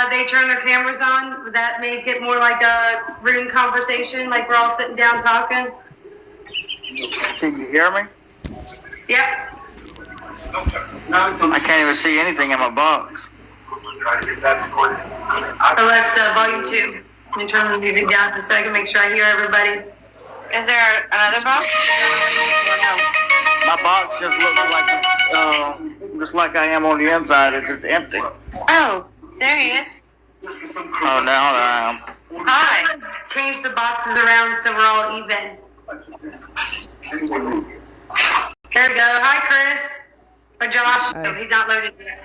they turn their cameras on? Would that make it more like a room conversation, like we're all sitting down talking? Can you hear me? Yep. I can't even see anything in my box. Alexa, volume 2. And turn the music down just so I can make sure I hear everybody. Is there another box? My box just looks like just like I am on the inside. It's just empty. Oh, there he is. Oh, now I am. Hi. Change the boxes around so we're all even. There we go. Hi, Chris. Or Josh. Hi. No, he's not loaded yet.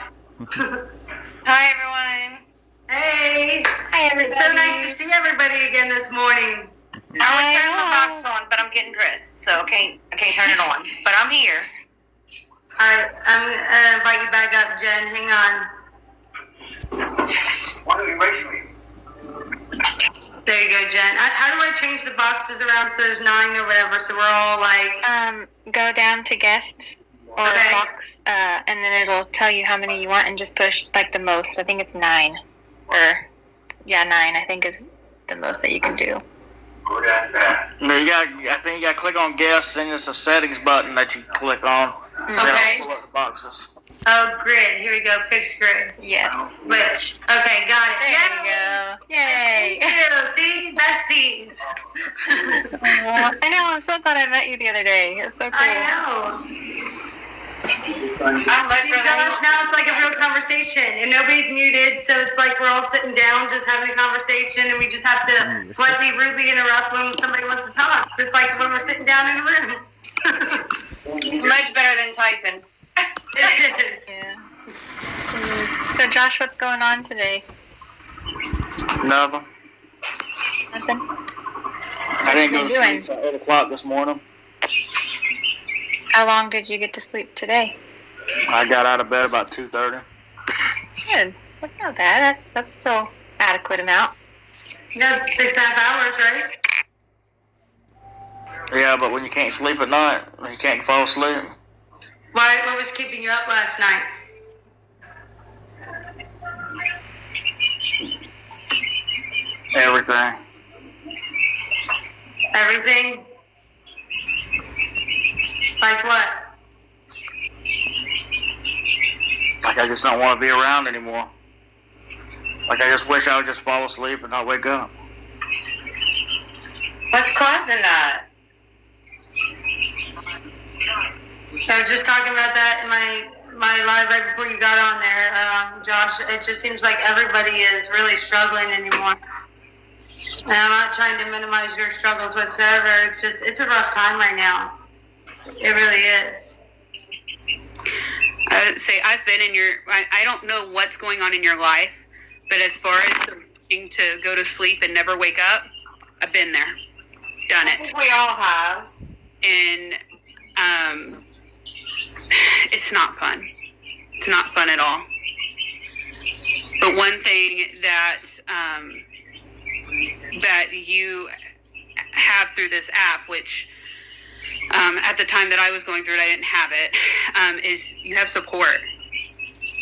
Hi, everyone. Hey. Hi, everybody. It's so nice to see everybody again this morning. I would turn my box on, but I'm getting dressed, so I can't turn it on. But I'm here. All right, I'm going to invite you back up, Jen. Hang on. There you go, Jen. How do I change the boxes around so there's 9 or whatever, so we're all like... Go down to guests or box, and then it'll tell you how many you want, and just push like the most. I think it's 9, or 9. I think is the most that you can do. No, I think you got to click on guests, and it's a settings button that you click on. Okay. Pull up the boxes. Oh, grid. Here we go. Fix grid. Yes. Which? Okay, got it. There you go. Yay. Thank you. See? Besties. I know. I'm so glad I met you the other day. It was so cool. I know. I'm much See, Josh, now it's like a real conversation, and nobody's muted, so it's like we're all sitting down just having a conversation, and we just have to slightly rudely interrupt when somebody wants to talk, just like when we're sitting down in a room. It's much better than typing. Yeah. So, Josh, what's going on today? Nothing. Nothing. I didn't go to sleep until 8 o'clock this morning. How long did you get to sleep today? I got out of bed about 2:30. Good. That's not bad. That's still adequate amount. You know, 6.5 hours, right? Yeah, but when you can't sleep at night, you can't fall asleep. Why? What was keeping you up last night? Everything. Everything? Like what? Like I just don't want to be around anymore. Like I just wish I would just fall asleep and not wake up. What's causing that? I was just talking about that in my live right before you got on there, Josh. It just seems like everybody is really struggling anymore. And I'm not trying to minimize your struggles whatsoever. It's a rough time right now. It really is. I would say I've been in I don't know what's going on in your life, but as far as needing to go to sleep and never wake up, I've been there. Done I it. think we all have. And it's not fun. It's not fun at all. But one thing that that you have through this app, which at the time that I was going through it, I didn't have it, is you have support.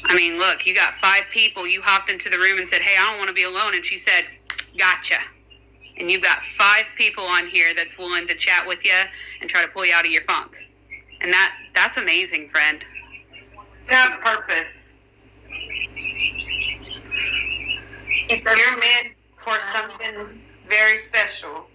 I mean, look, you got 5 people. You hopped into the room and said, hey, I don't want to be alone. And she said, gotcha. And you've got 5 people on here that's willing to chat with you and try to pull you out of your funk. And that's amazing, friend. You have purpose. You're meant for something very special.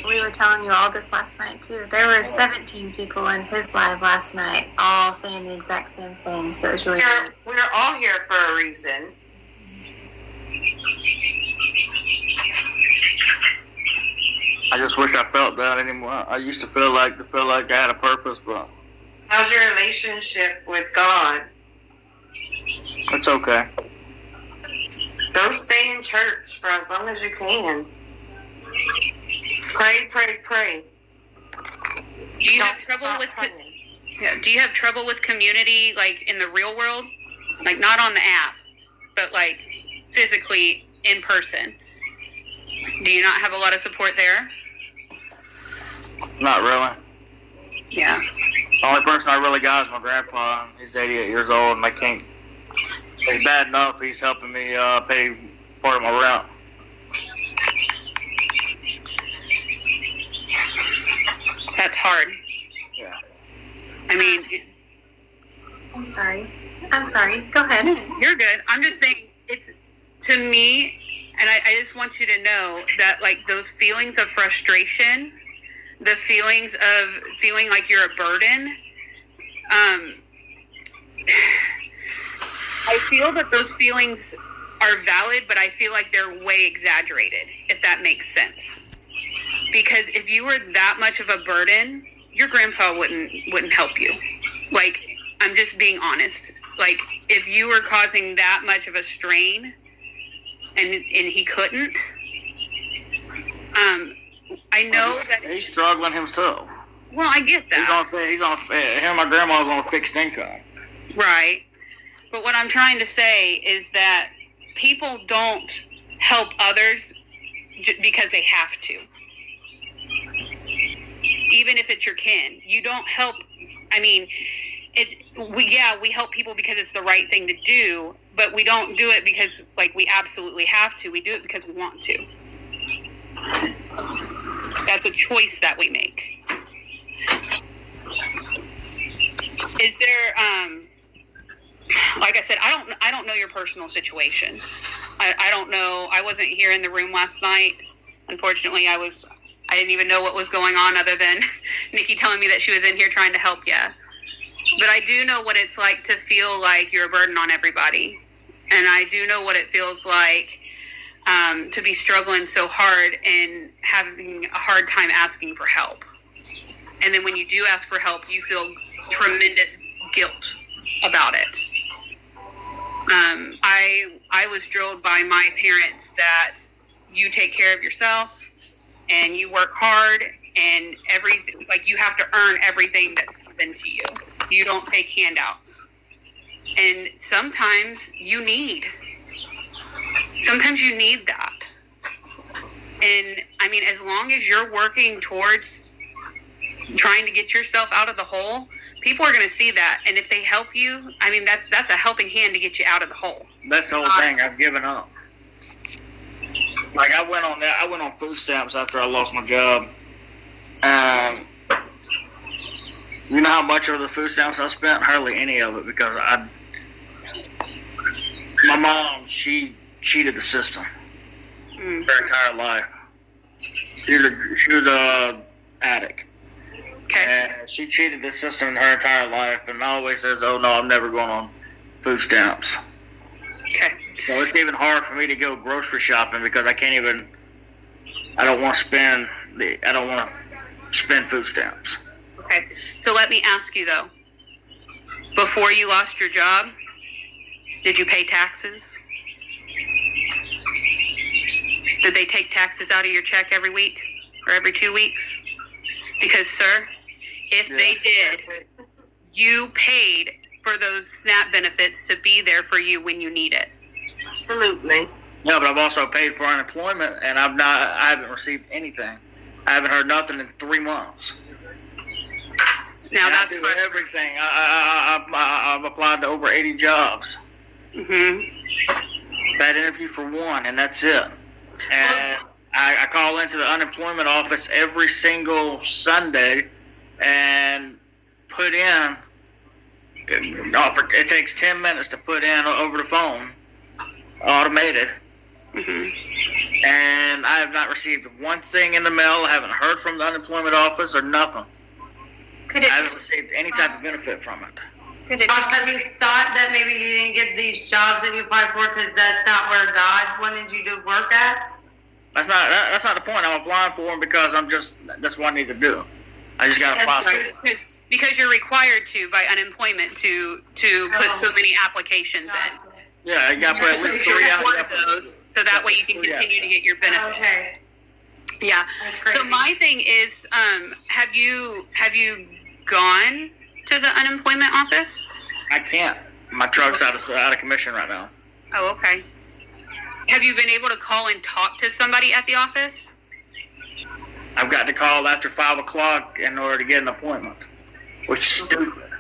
We were telling you all this last night, too. There were 17 people in his live last night, all saying the exact same thing, so it's really good. We're all here for a reason. I just wish I felt that anymore. I used to feel like I had a purpose, but How's your relationship with God? it's okay. Go stay in church for as long as you can. Pray, pray, pray. Do you have trouble with Do you have trouble with community, like in the real world, like not on the app, but like physically in person? Do you not have a lot of support there? Not really. Yeah. The only person I really got is my grandpa. He's 88 years old, and I can't It's bad enough he's helping me pay part of my rent. That's hard. Yeah. I mean, I'm sorry. Go ahead. you're good. I'm just saying, it's to me, and I just want you to know that, like, those feelings of frustration, the feelings of feeling like you're a burden, I feel that those feelings are valid, but I feel like they're way exaggerated, if that makes sense. Because if you were that much of a burden, your grandpa wouldn't help you. Like, I'm just being honest. Like, if you were causing that much of a strain and he couldn't, I know that he's struggling himself. Well, I get that. He's on him and my grandma's on a fixed income. Right. But what I'm trying to say is that people don't help others because they have to. Even if it's your kin, you don't help. I mean, we help people because it's the right thing to do, but we don't do it because, like, we absolutely have to. We do it because we want to. That's a choice that we make. Is there, like I said, I don't know your personal situation. I don't know. I wasn't here in the room last night. Unfortunately, I didn't even know what was going on other than Nikki telling me that she was in here trying to help you. But I do know what it's like to feel like you're a burden on everybody. And I do know what it feels like to be struggling so hard and having a hard time asking for help. And then when you do ask for help, you feel tremendous guilt about it. I was drilled by my parents that you take care of yourself and you work hard and everything, like, you have to earn everything that's given to you. You don't take handouts. And sometimes you need that. And I mean, as long as you're working towards trying to get yourself out of the hole, people are going to see that. And if they help you, I mean, that's a helping hand to get you out of the hole. That's the whole thing. I've given up. Like, I went on food stamps after I lost my job. You know how much of the food stamps I spent? Hardly any of it, because my mom, she cheated the system her entire life. She was a addict. Okay. And she cheated the system her entire life, and always says, "Oh no, I'm never going on food stamps." Okay. So it's even hard for me to go grocery shopping because I don't want to spend food stamps. Okay. So let me ask you, though. Before you lost your job, did you pay taxes? Did they take taxes out of your check every week or every 2 weeks? Because, sir, if they did, you paid for those SNAP benefits to be there for you when you need it. Absolutely. No, but I've also paid for unemployment, and I haven't received anything. I haven't heard nothing in 3 months. Now and that's I do everything. I've applied to over 80 jobs. That interview for one, and that's it. And I call into the unemployment office every single Sunday and put in. It takes 10 minutes to put in over the phone, automated. And I have not received one thing in the mail. I haven't heard from the unemployment office or nothing. I haven't received any type of benefit from it. Josh, have you thought that maybe you didn't get these jobs that you applied for because that's not where God wanted you to work at? That's not the point. I'm applying for them because that's what I need to do. I just got to apply for it. Because you're required to by unemployment to put so many applications in. Yeah, I got to put at least 3 out. Those, so that way you can continue to get your benefit. Okay. Yeah. That's crazy. So my thing is, have you gone to the unemployment office? I can't. My truck's out of commission right now. Oh, okay. Have you been able to call and talk to somebody at the office? I've got to call after 5 o'clock in order to get an appointment, which is stupid.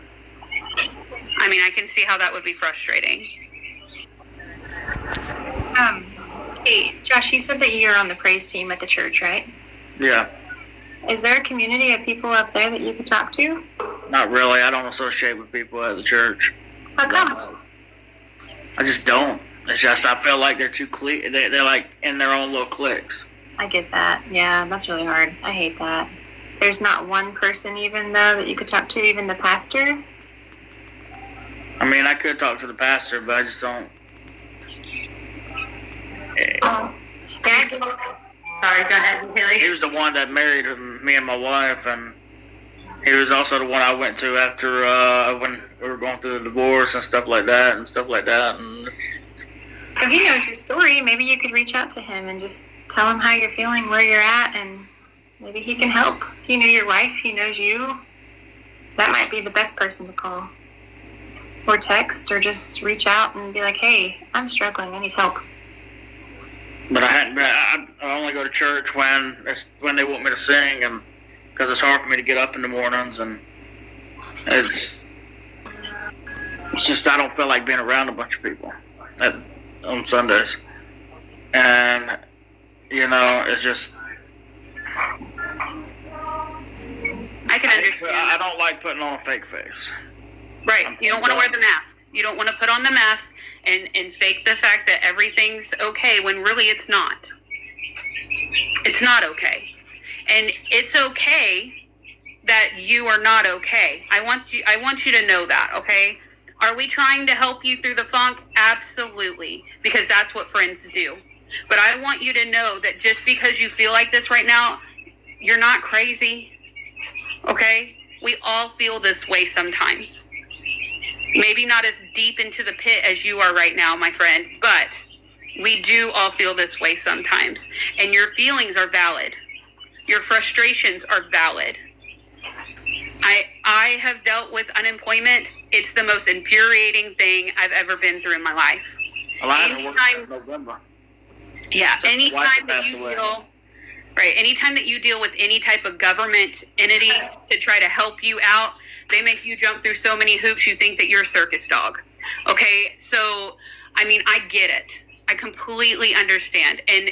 I mean, I can see how that would be frustrating. Josh, you said that you're on the praise team at the church, right? Yeah. Is there a community of people up there that you could talk to? Not really. I don't associate with people at the church. How come? I just don't. It's just I feel like they're too they're like in their own little cliques. I get that. Yeah, that's really hard. I hate that. There's not one person even, though, that you could talk to, even the pastor? I mean, I could talk to the pastor, but I just don't. Yeah, I get it. Sorry, go ahead, Haley. He was the one that married me and my wife, and he was also the one I went to after when we were going through the divorce and stuff like that. And So he knows your story. Maybe you could reach out to him and just tell him how you're feeling, where you're at, and maybe he can help. He knew your wife. He knows you. That might be the best person to call. Or text, or just reach out and be like, hey, I'm struggling. I need help. But I only go to church when they want me to sing, and because it's hard for me to get up in the mornings, and it's just I don't feel like being around a bunch of people on Sundays, and it's just I can understand. I don't like putting on a fake face. Right. You don't want to wear the mask. You don't want to put on the mask and fake the fact that everything's okay when really it's not. It's not okay. And it's okay that you are not okay. I want you to know that, okay? Are we trying to help you through the funk? Absolutely. Because that's what friends do. But I want you to know that just because you feel like this right now, you're not crazy. Okay? We all feel this way sometimes. Maybe not as deep into the pit as you are right now, my friend, but we do all feel this way sometimes. And your feelings are valid. Your frustrations are valid. I have dealt with unemployment. It's the most infuriating thing I've ever been through in my life. Well, I haven't worked since November. Yeah, Since my wife anytime that passed you away. anytime that you deal with any type of government entity to try to help you out, they make you jump through so many hoops you think that you're a circus dog. Okay? So, I mean, I get it. I completely understand. And,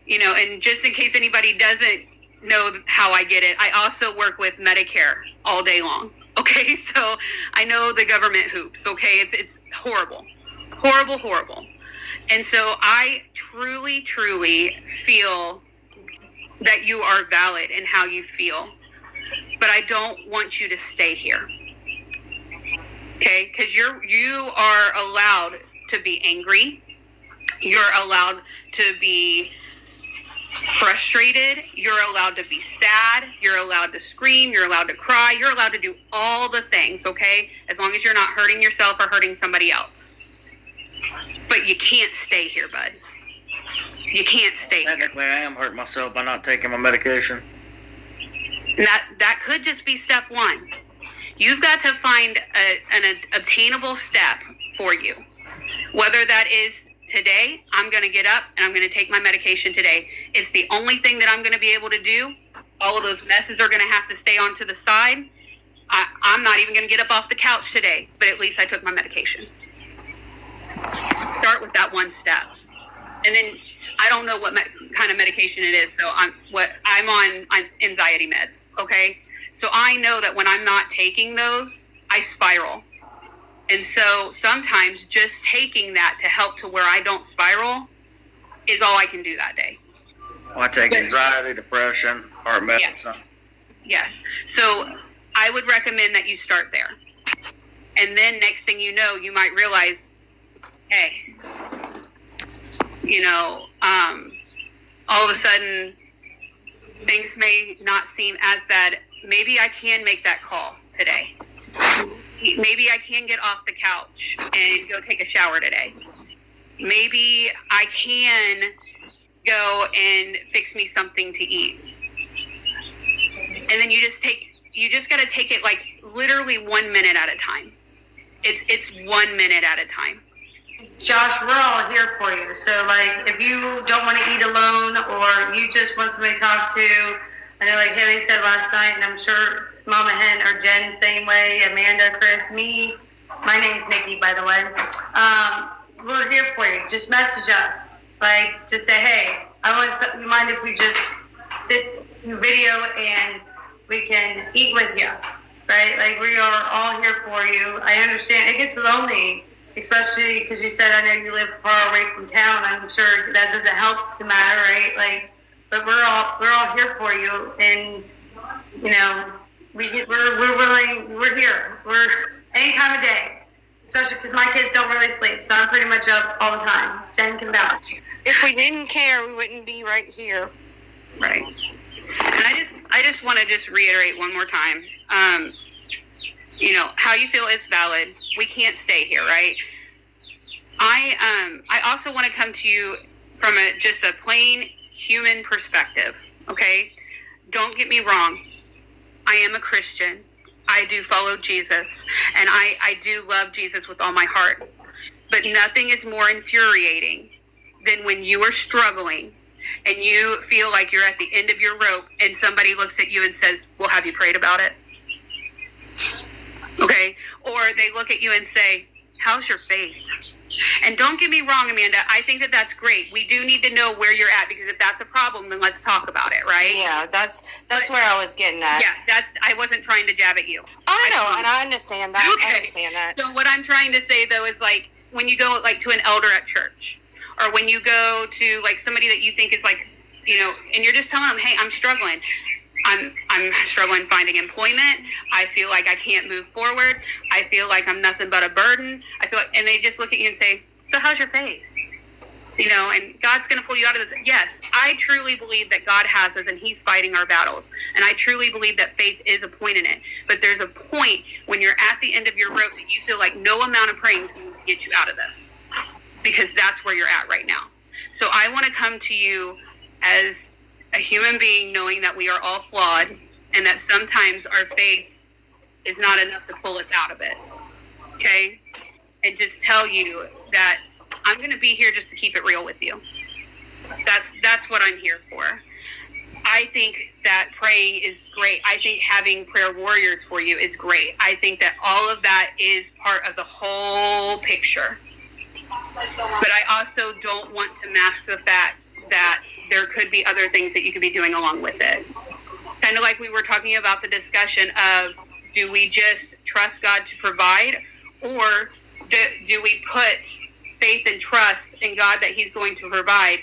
and just in case anybody doesn't know how I get it, I also work with Medicare all day long. Okay? So I know the government hoops. Okay? It's horrible. Horrible, horrible. And so I truly, truly feel that you are valid in how you feel. But I don't want you to stay here. Okay? Because you are allowed to be angry. You're allowed to be frustrated. You're allowed to be sad. You're allowed to scream. You're allowed to cry. You're allowed to do all the things, okay? As long as you're not hurting yourself or hurting somebody else. But you can't stay here, bud. You can't stay here. Technically, I am hurting myself by not taking my medication. And that could just be step one. You've got to find an obtainable step for you. Whether that is today, I'm going to get up and I'm going to take my medication today. It's the only thing that I'm going to be able to do. All of those messes are going to have to stay on to the side. I'm not even going to get up off the couch today, but at least I took my medication. Start with that one step. And then I don't know what kind of medication it is, so I'm on anxiety meds, okay? So I know that when I'm not taking those, I spiral. And so sometimes just taking that to help to where I don't spiral is all I can do that day. Well, I take anxiety, depression, heart medicine. Yes. So I would recommend that you start there. And then next thing you know, you might realize, hey, all of a sudden things may not seem as bad. Maybe I can make that call today. Maybe I can get off the couch and go take a shower today. Maybe I can go and fix me something to eat. And then you just got to take it like literally 1 minute at a time. It's 1 minute at a time. Josh, we're all here for you. So, like, if you don't want to eat alone or you just want somebody to talk to, I know, like Haley said last night, and I'm sure Mama Hen or Jen, same way, Amanda, Chris, me, my name's Nikki, by the way. We're here for you. Just message us. Like, just say, hey, you mind if we just sit in video and we can eat with you, right? Like, we are all here for you. I understand it gets lonely, especially because you said, I know you live far away from town. I'm sure that doesn't help the matter, right? Like, but we're all here for you, and you know, we're willing. We're here. We're any time of day, especially because my kids don't really sleep, so I'm pretty much up all the time. Jen can vouch. If we didn't care, we wouldn't be right here. Right. And I just want to just reiterate one more time. You know, how you feel is valid. We can't stay here, right? I also want to come to you from just a plain human perspective, okay? Don't get me wrong. I am a Christian. I do follow Jesus, and I do love Jesus with all my heart. But nothing is more infuriating than when you are struggling and you feel like you're at the end of your rope and somebody looks at you and says, well, have you prayed about it? Okay? Or they look at you and say, how's your faith? And don't get me wrong, Amanda, I think that that's great. We do need to know where you're at, because if that's a problem, then let's talk about it, right? Yeah, that's where I was getting at. Yeah, I wasn't trying to jab at you. I know, and I understand that. Okay. I understand that. So what I'm trying to say, though, is like when you go like to an elder at church, or when you go to like somebody that you think is like, you know, and you're just telling them, hey, I'm struggling. I'm struggling finding employment. I feel like I can't move forward. I feel like I'm nothing but a burden. I feel like, and they just look at you and say, so how's your faith? You know, and God's going to pull you out of this. Yes, I truly believe that God has us and he's fighting our battles. And I truly believe that faith is a point in it. But there's a point when you're at the end of your rope that you feel like no amount of praying is going to get you out of this, because that's where you're at right now. So I want to come to you as a human being, knowing that we are all flawed and that sometimes our faith is not enough to pull us out of it. Okay? And just tell you that I'm going to be here just to keep it real with you. That's what I'm here for. I think that praying is great. I think having prayer warriors for you is great. I think that all of that is part of the whole picture. But I also don't want to mask the fact that there could be other things that you could be doing along with it. Kind of like we were talking about the discussion of, do we just trust God to provide, or do we put faith and trust in God that he's going to provide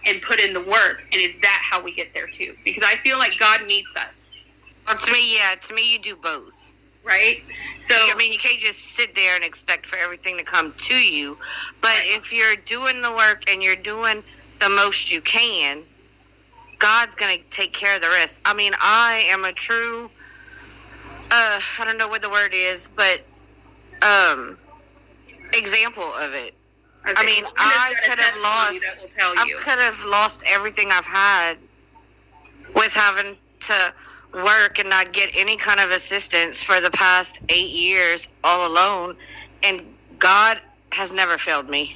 and put in the work? And is that how we get there too? Because I feel like God meets us. Well, to me, you do both. Right? So, I mean, you can't just sit there and expect for everything to come to you. But right. If you're doing the work and you're doing the most you can, God's going to take care of the rest. I mean, I am a true, I don't know what the word is, but example of it. I mean, I could have lost everything I've had with having to work and not get any kind of assistance for the past 8 years all alone. And God has never failed me.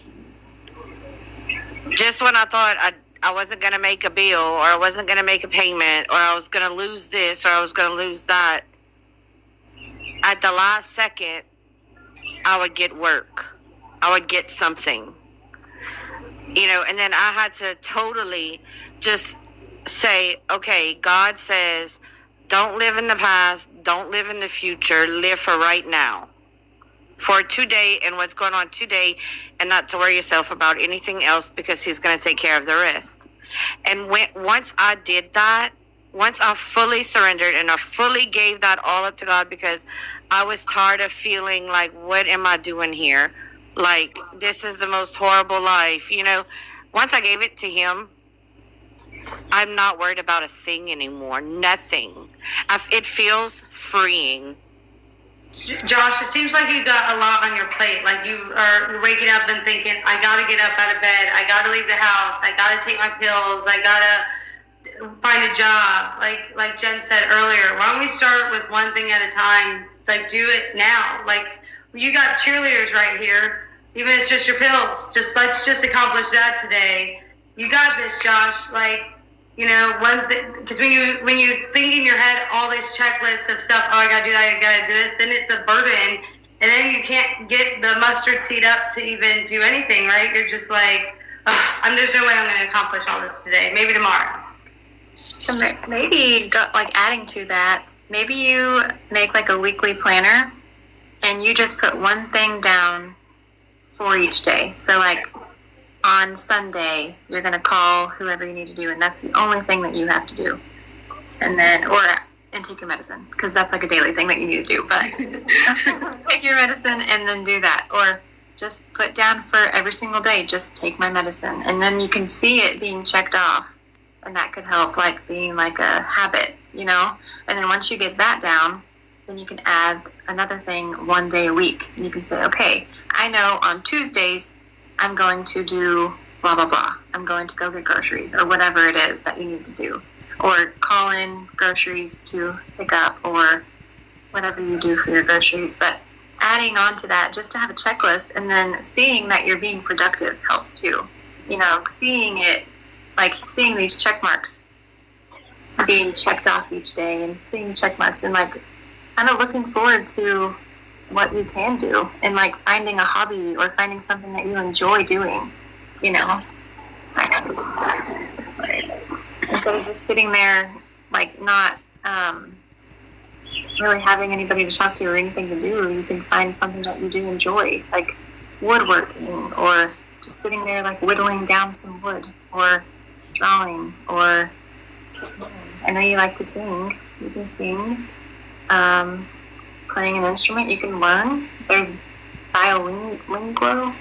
Just when I thought I wasn't going to make a bill, or I wasn't going to make a payment, or I was going to lose this, or I was going to lose that, at the last second, I would get work. I would get something. You know, and then I had to totally just say, okay, God says, don't live in the past, don't live in the future, live for right now. For today and what's going on today, and not to worry yourself about anything else, because he's going to take care of the rest. And once I did that, once I fully surrendered and I fully gave that all up to God, because I was tired of feeling like, what am I doing here? Like, this is the most horrible life. You know, once I gave it to him, I'm not worried about a thing anymore. Nothing. It feels freeing. Josh, it seems like you got a lot on your plate. Like you're waking up and thinking, I got to get up out of bed. I got to leave the house. I got to take my pills. I got to find a job. Like Jen said earlier, why don't we start with one thing at a time? Like, do it now. Like, you got cheerleaders right here. Even if it's just your pills. Let's just accomplish that today. You got this, Josh. Like, you know, one thing, because when you think in your head all these checklists of stuff, oh, I gotta do that, I gotta do this, then it's a burden, and then you can't get the mustard seed up to even do anything, right? You're just like, there's no way I'm going to accomplish all this today. Maybe tomorrow. So maybe adding to that, maybe you make like a weekly planner and you just put one thing down for each day. So like on Sunday, you're going to call whoever you need to do, and that's the only thing that you have to do. And then, and take your medicine, because that's like a daily thing that you need to do. But take your medicine and then do that. Or just put down for every single day, just take my medicine. And then you can see it being checked off. And that could help, like being like a habit, And then once you get that down, then you can add another thing one day a week. And you can say, okay, I know on Tuesdays, I'm going to do blah, blah, blah. I'm going to go get groceries or whatever it is that you need to do. Or call in groceries to pick up or whatever you do for your groceries. But adding on to that, just to have a checklist and then seeing that you're being productive helps too. Seeing it, like seeing these check marks being checked off each day and seeing check marks and like kind of looking forward to what you can do and like finding a hobby or finding something that you enjoy doing, instead of just sitting there like not really having anybody to talk to or anything to do. You can find something that you do enjoy, like woodworking or just sitting there like whittling down some wood or drawing or I know you like to sing. You can sing. Playing an instrument you can learn. There's Duolingo.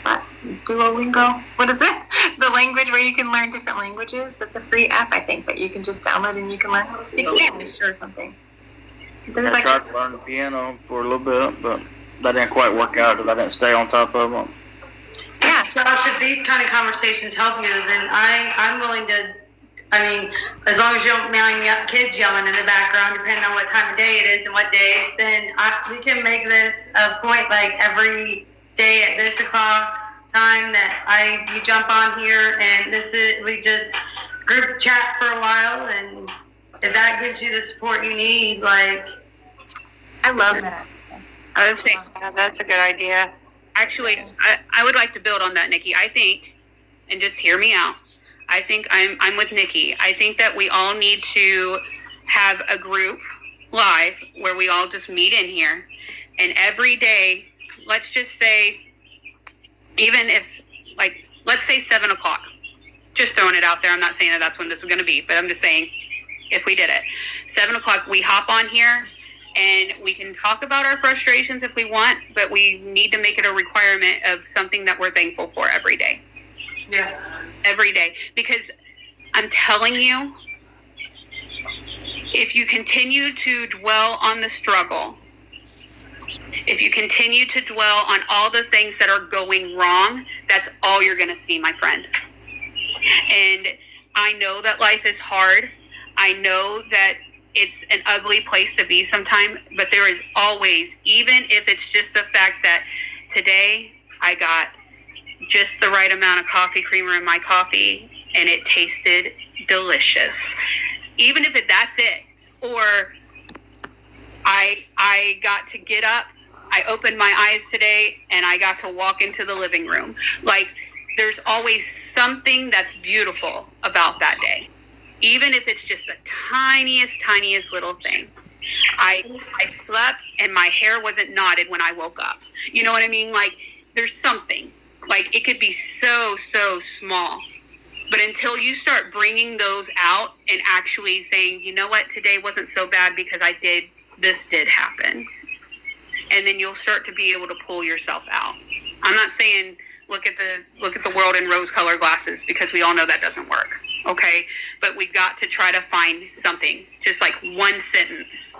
What is it? The language where you can learn different languages. That's a free app, I think, that you can just download and you can learn how to speak Spanish or something. I tried to learn the piano for a little bit, but that didn't quite work out because I didn't stay on top of them. Yeah, Josh, if these kind of conversations help you, then I'm willing to. As long as you don't mind kids yelling in the background, depending on what time of day it is and what day, then we can make this a point, like every day at this o'clock time that you jump on here and we just group chat for a while, and if that gives you the support you need, like. I love that. I would say that's a good idea. Actually, I would like to build on that, Nikki. I think, and just hear me out, I think I'm with Nikki. I think that we all need to have a group live where we all just meet in here. And every day, let's just say, even if, like, let's say 7 o'clock. Just throwing it out there. I'm not saying that that's when this is going to be, but I'm just saying if we did it. 7 o'clock, we hop on here. And we can talk about our frustrations if we want, but we need to make it a requirement of something that we're thankful for every day. Yes. Every day. Because I'm telling you, if you continue to dwell on the struggle, if you continue to dwell on all the things that are going wrong, that's all you're going to see, my friend. And I know that life is hard. I know that it's an ugly place to be sometimes, but there is always, even if it's just the fact that today I got just the right amount of coffee creamer in my coffee and it tasted delicious. Even if that's it. Or I got to get up, I opened my eyes today and I got to walk into the living room. Like, there's always something that's beautiful about that day. Even if it's just the tiniest little thing. I slept and my hair wasn't knotted when I woke up. You know what I mean? Like, there's something. Like, it could be so small. But until you start bringing those out and actually saying, you know what, today wasn't so bad because this did happen. And then you'll start to be able to pull yourself out. I'm not saying look at the world in rose-colored glasses, because we all know that doesn't work. Okay? But we've got to try to find something. Just like one sentence.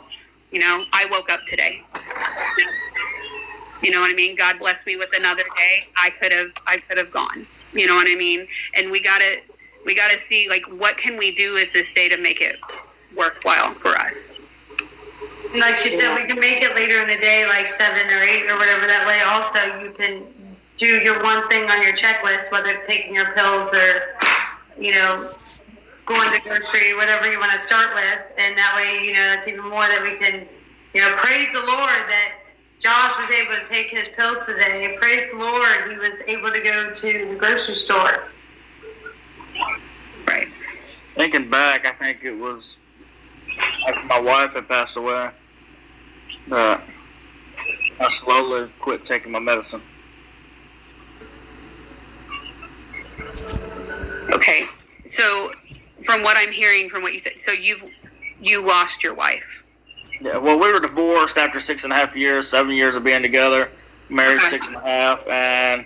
I woke up today. You know what I mean? God blessed me with another day. I could have gone. You know what I mean? And we gotta see, like, what can we do with this day to make it worthwhile for us. Like she said, we can make it later in the day, like 7 or 8 or whatever. That way also you can do your one thing on your checklist, whether it's taking your pills or, going to grocery, whatever you want to start with. And that way, it's even more that we can, praise the Lord that Josh was able to take his pills today. Praise the Lord he was able to go to the grocery store. Thinking back, I think it was after my wife had passed away that I slowly quit taking my medicine. Okay, so from what I'm hearing, from what you said, so you lost your wife. Yeah, well, we were divorced after 6.5 years, 7 years of being together, married 6.5, and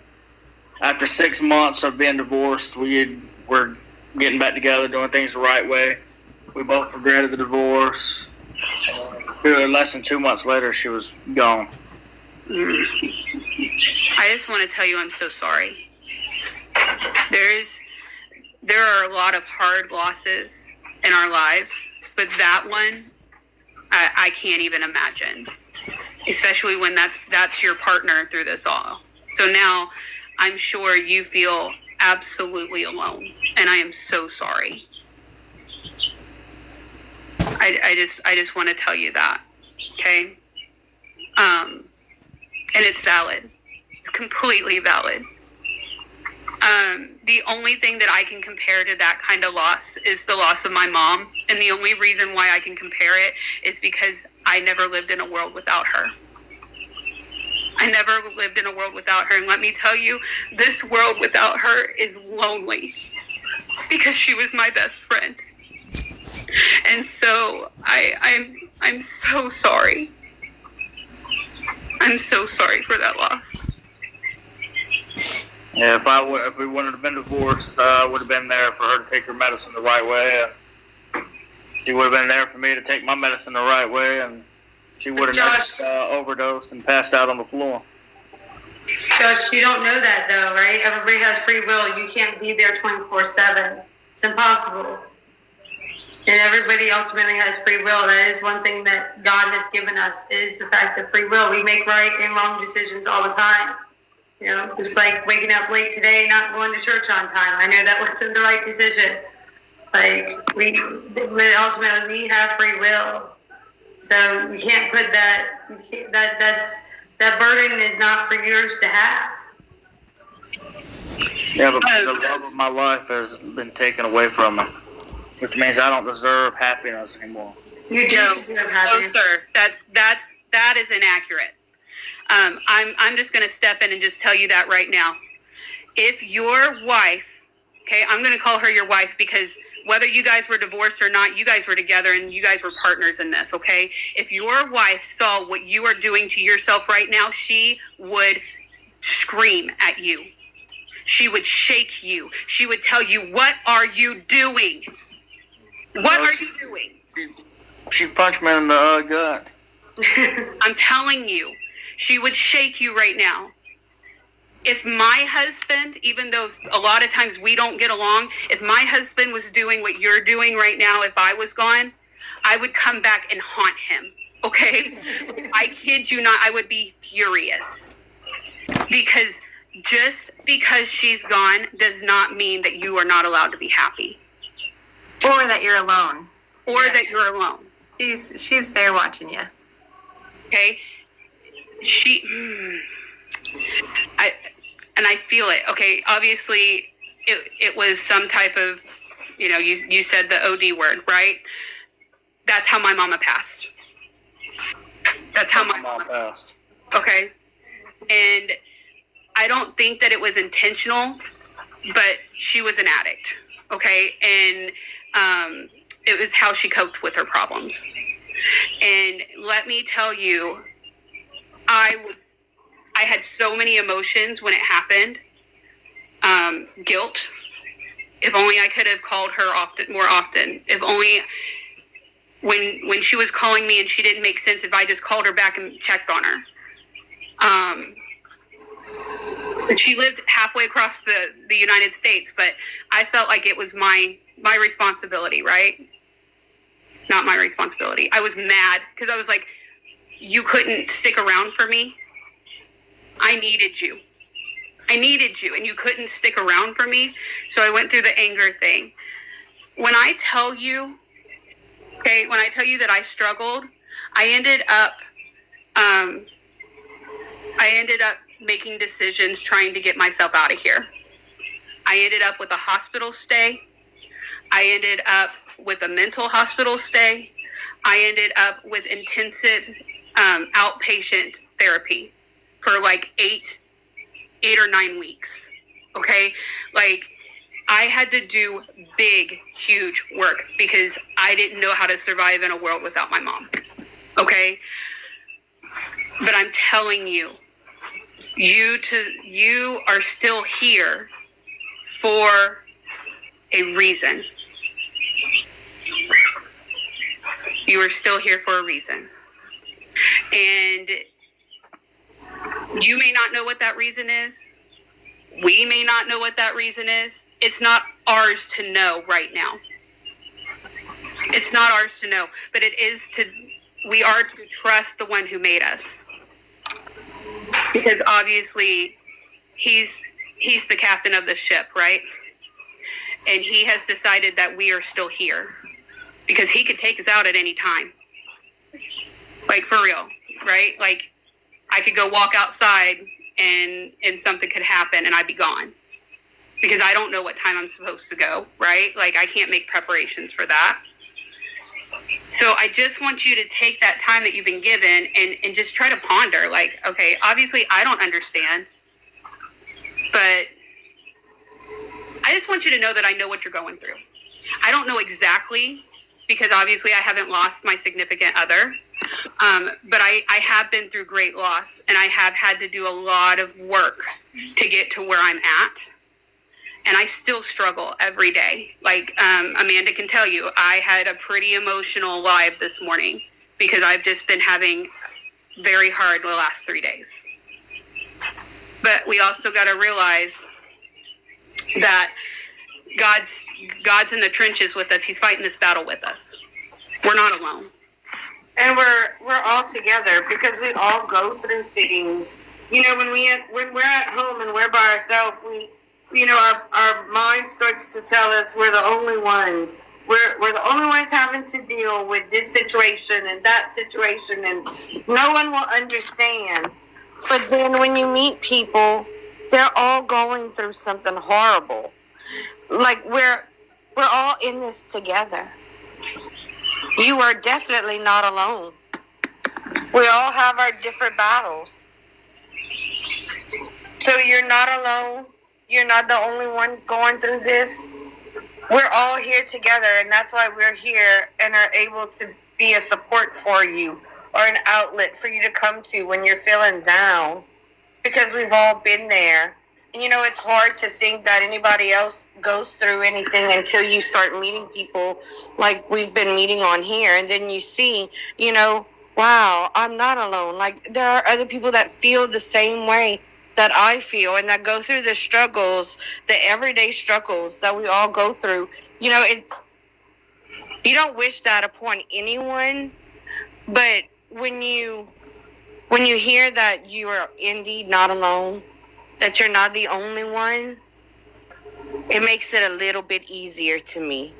after 6 months of being divorced, we were getting back together, doing things the right way. We both regretted the divorce. Less than 2 months later, she was gone. I just want to tell you I'm so sorry. There are a lot of hard losses in our lives, but that one, I can't even imagine, especially when that's your partner through this all. So now I'm sure you feel absolutely alone, and I am so sorry. I just want to tell you that, okay? And it's valid. It's completely valid. The only thing that I can compare to that kind of loss is the loss of my mom. And the only reason why I can compare it is because I never lived in a world without her. I never lived in a world without her. And let me tell you, this world without her is lonely because she was my best friend. And so I'm so sorry. I'm so sorry for that loss. Yeah, if we wouldn't have been divorced, I would have been there for her to take her medicine the right way. She would have been there for me to take my medicine the right way, and she would have never overdosed and passed out on the floor. Josh, you don't know that though, right? Everybody has free will. You can't be there 24/7. It's impossible. And everybody ultimately has free will. That is one thing that God has given us, is the fact of free will. We make right and wrong decisions all the time. You know, just like waking up late today, not going to church on time. I know that wasn't the right decision. Like, ultimately we have free will. So you can't put that burden is not for yours to have. Yeah, but the love of my life has been taken away from me, which means I don't deserve happiness anymore. You do deserve happiness. No, sir. That is inaccurate. I'm just going to step in and just tell you that right now. If your wife, okay, I'm going to call her your wife because whether you guys were divorced or not, you guys were together and you guys were partners in this, okay? If your wife saw what you are doing to yourself right now, she would scream at you. She would shake you. She would tell you, what are you doing? What are you doing? She punched me in the gut. I'm telling you, she would shake you right now. If my husband, even though a lot of times we don't get along, if my husband was doing what you're doing right now, if I was gone, I would come back and haunt him, okay? I kid you not, I would be furious. Because just because she's gone does not mean that you are not allowed to be happy. Or that you're alone. Or that you're alone. She's there watching you. Okay? I feel it. Okay, obviously it was some type of, you said the OD word, right? That's how my mama passed. That's how my mom passed. Okay. And I don't think that it was intentional, but she was an addict. Okay. And it was how she coped with her problems. And let me tell you, I had so many emotions when it happened. Guilt. If only I could have called her more often. If only when she was calling me and she didn't make sense, if I just called her back and checked on her. She lived halfway across the United States, but I felt like it was my responsibility, right? Not my responsibility. I was mad because I was like, you couldn't stick around for me. I needed you, and you couldn't stick around for me. So I went through the anger thing. When I tell you that I struggled, I ended up making decisions trying to get myself out of here. I ended up with a hospital stay. I ended up with a mental hospital stay. I ended up with intensive outpatient therapy for like 8 or 9 weeks. Okay. Like, I had to do big, huge work because I didn't know how to survive in a world without my mom. Okay. But I'm telling you, you are still here for a reason. You are still here for a reason. And you may not know what that reason is. We may not know what that reason is. It's not ours to know right now. It's not ours to know, but we are to trust the one who made us. Because obviously he's the captain of the ship, right? And he has decided that we are still here because he could take us out at any time. Like, for real, right? Like, I could go walk outside and something could happen and I'd be gone because I don't know what time I'm supposed to go, right? Like, I can't make preparations for that. So I just want you to take that time that you've been given and just try to ponder, like, okay, obviously I don't understand, but I just want you to know that I know what you're going through. I don't know exactly because obviously I haven't lost my significant other, but I have been through great loss and I have had to do a lot of work to get to where I'm at. And I still struggle every day. Like, Amanda can tell you, I had a pretty emotional live this morning because I've just been having very hard the last 3 days. But we also got to realize that God's in the trenches with us. He's fighting this battle with us. We're not alone. And we're all together because we all go through things. You know, when we're at home and we're by ourselves, our mind starts to tell us we're the only ones. We're the only ones having to deal with this situation and that situation, and no one will understand. But then when you meet people, they're all going through something horrible. Like, we're all in this together. You are definitely not alone. We all have our different battles. So you're not alone. You're not the only one going through this. We're all here together, and that's why we're here and are able to be a support for you or an outlet for you to come to when you're feeling down, because we've all been there. And, it's hard to think that anybody else goes through anything until you start meeting people like we've been meeting on here, and then you see, wow, I'm not alone. Like, there are other people that feel the same way that I feel and that go through the struggles, the everyday struggles that we all go through. You don't wish that upon anyone, but when you hear that you are indeed not alone, that you're not the only one, it makes it a little bit easier to me.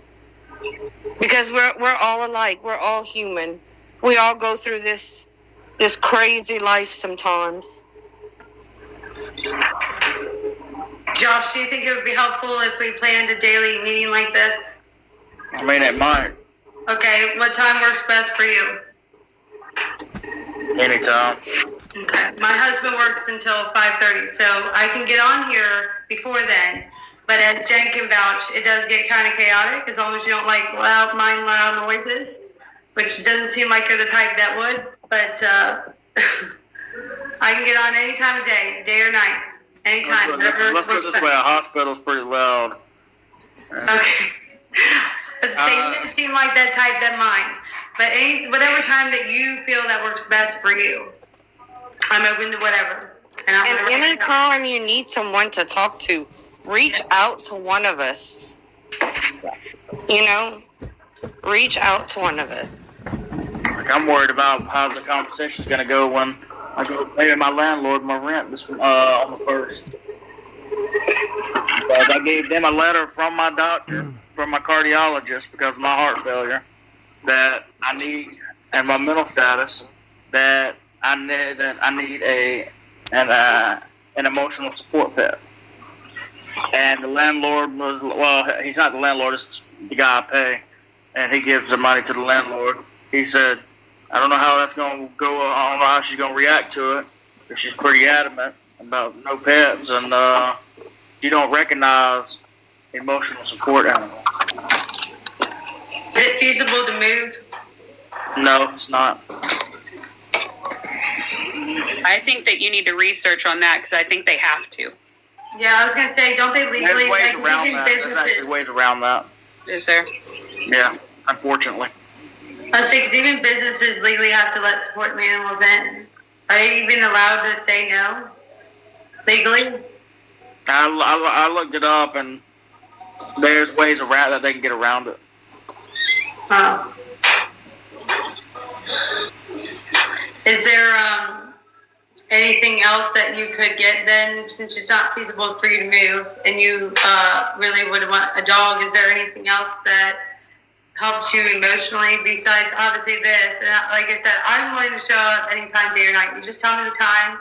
Because we're all alike. We're all human. We all go through this crazy life sometimes. Josh, do you think it would be helpful if we planned a daily meeting like this? I mean, it might. Okay, what time works best for you? Anytime. Okay, my husband works until 5:30, so I can get on here before then. But as Jen can vouch, it does get kind of chaotic as long as you don't like loud noises, which doesn't seem like you're the type that would. But I can get on any time of day or night, anytime. Let's go this way. A hospital's pretty loud. Okay. Same didn't seem like that type that mine. But whatever time that you feel that works best for you, I'm open to whatever. And anytime you need someone to talk to, reach out to one of us. Reach out to one of us. Like, I'm worried about how the conversation's going to go when I go pay my landlord my rent on the 1st. Because I gave them a letter from my doctor, from my cardiologist, because of my heart failure, that I need, and my mental status, that I need an emotional support pet. And the landlord was, well, he's not the landlord, it's the guy I pay. And he gives the money to the landlord. He said, I don't know how that's going to go. I don't know how she's going to react to it. But she's pretty adamant about no pets. And you don't recognize emotional support animals. Is it feasible to move? No, it's not. I think that you need to research on that because I think they have to. Yeah, I was gonna say, don't they legally There's ways like around even that. There's actually businesses? ways around that. Is there? Yeah, unfortunately. I was saying, 'cause even businesses legally have to let support animals in. Are you even allowed to say no legally? I looked it up, and there's ways around that they can get around it. Oh. Is there anything else that you could get then, since it's not feasible for you to move, and you really would want a dog? Is there anything else that helps you emotionally besides obviously this? And like I said, I'm willing to show up anytime, day or night. You just tell me the time,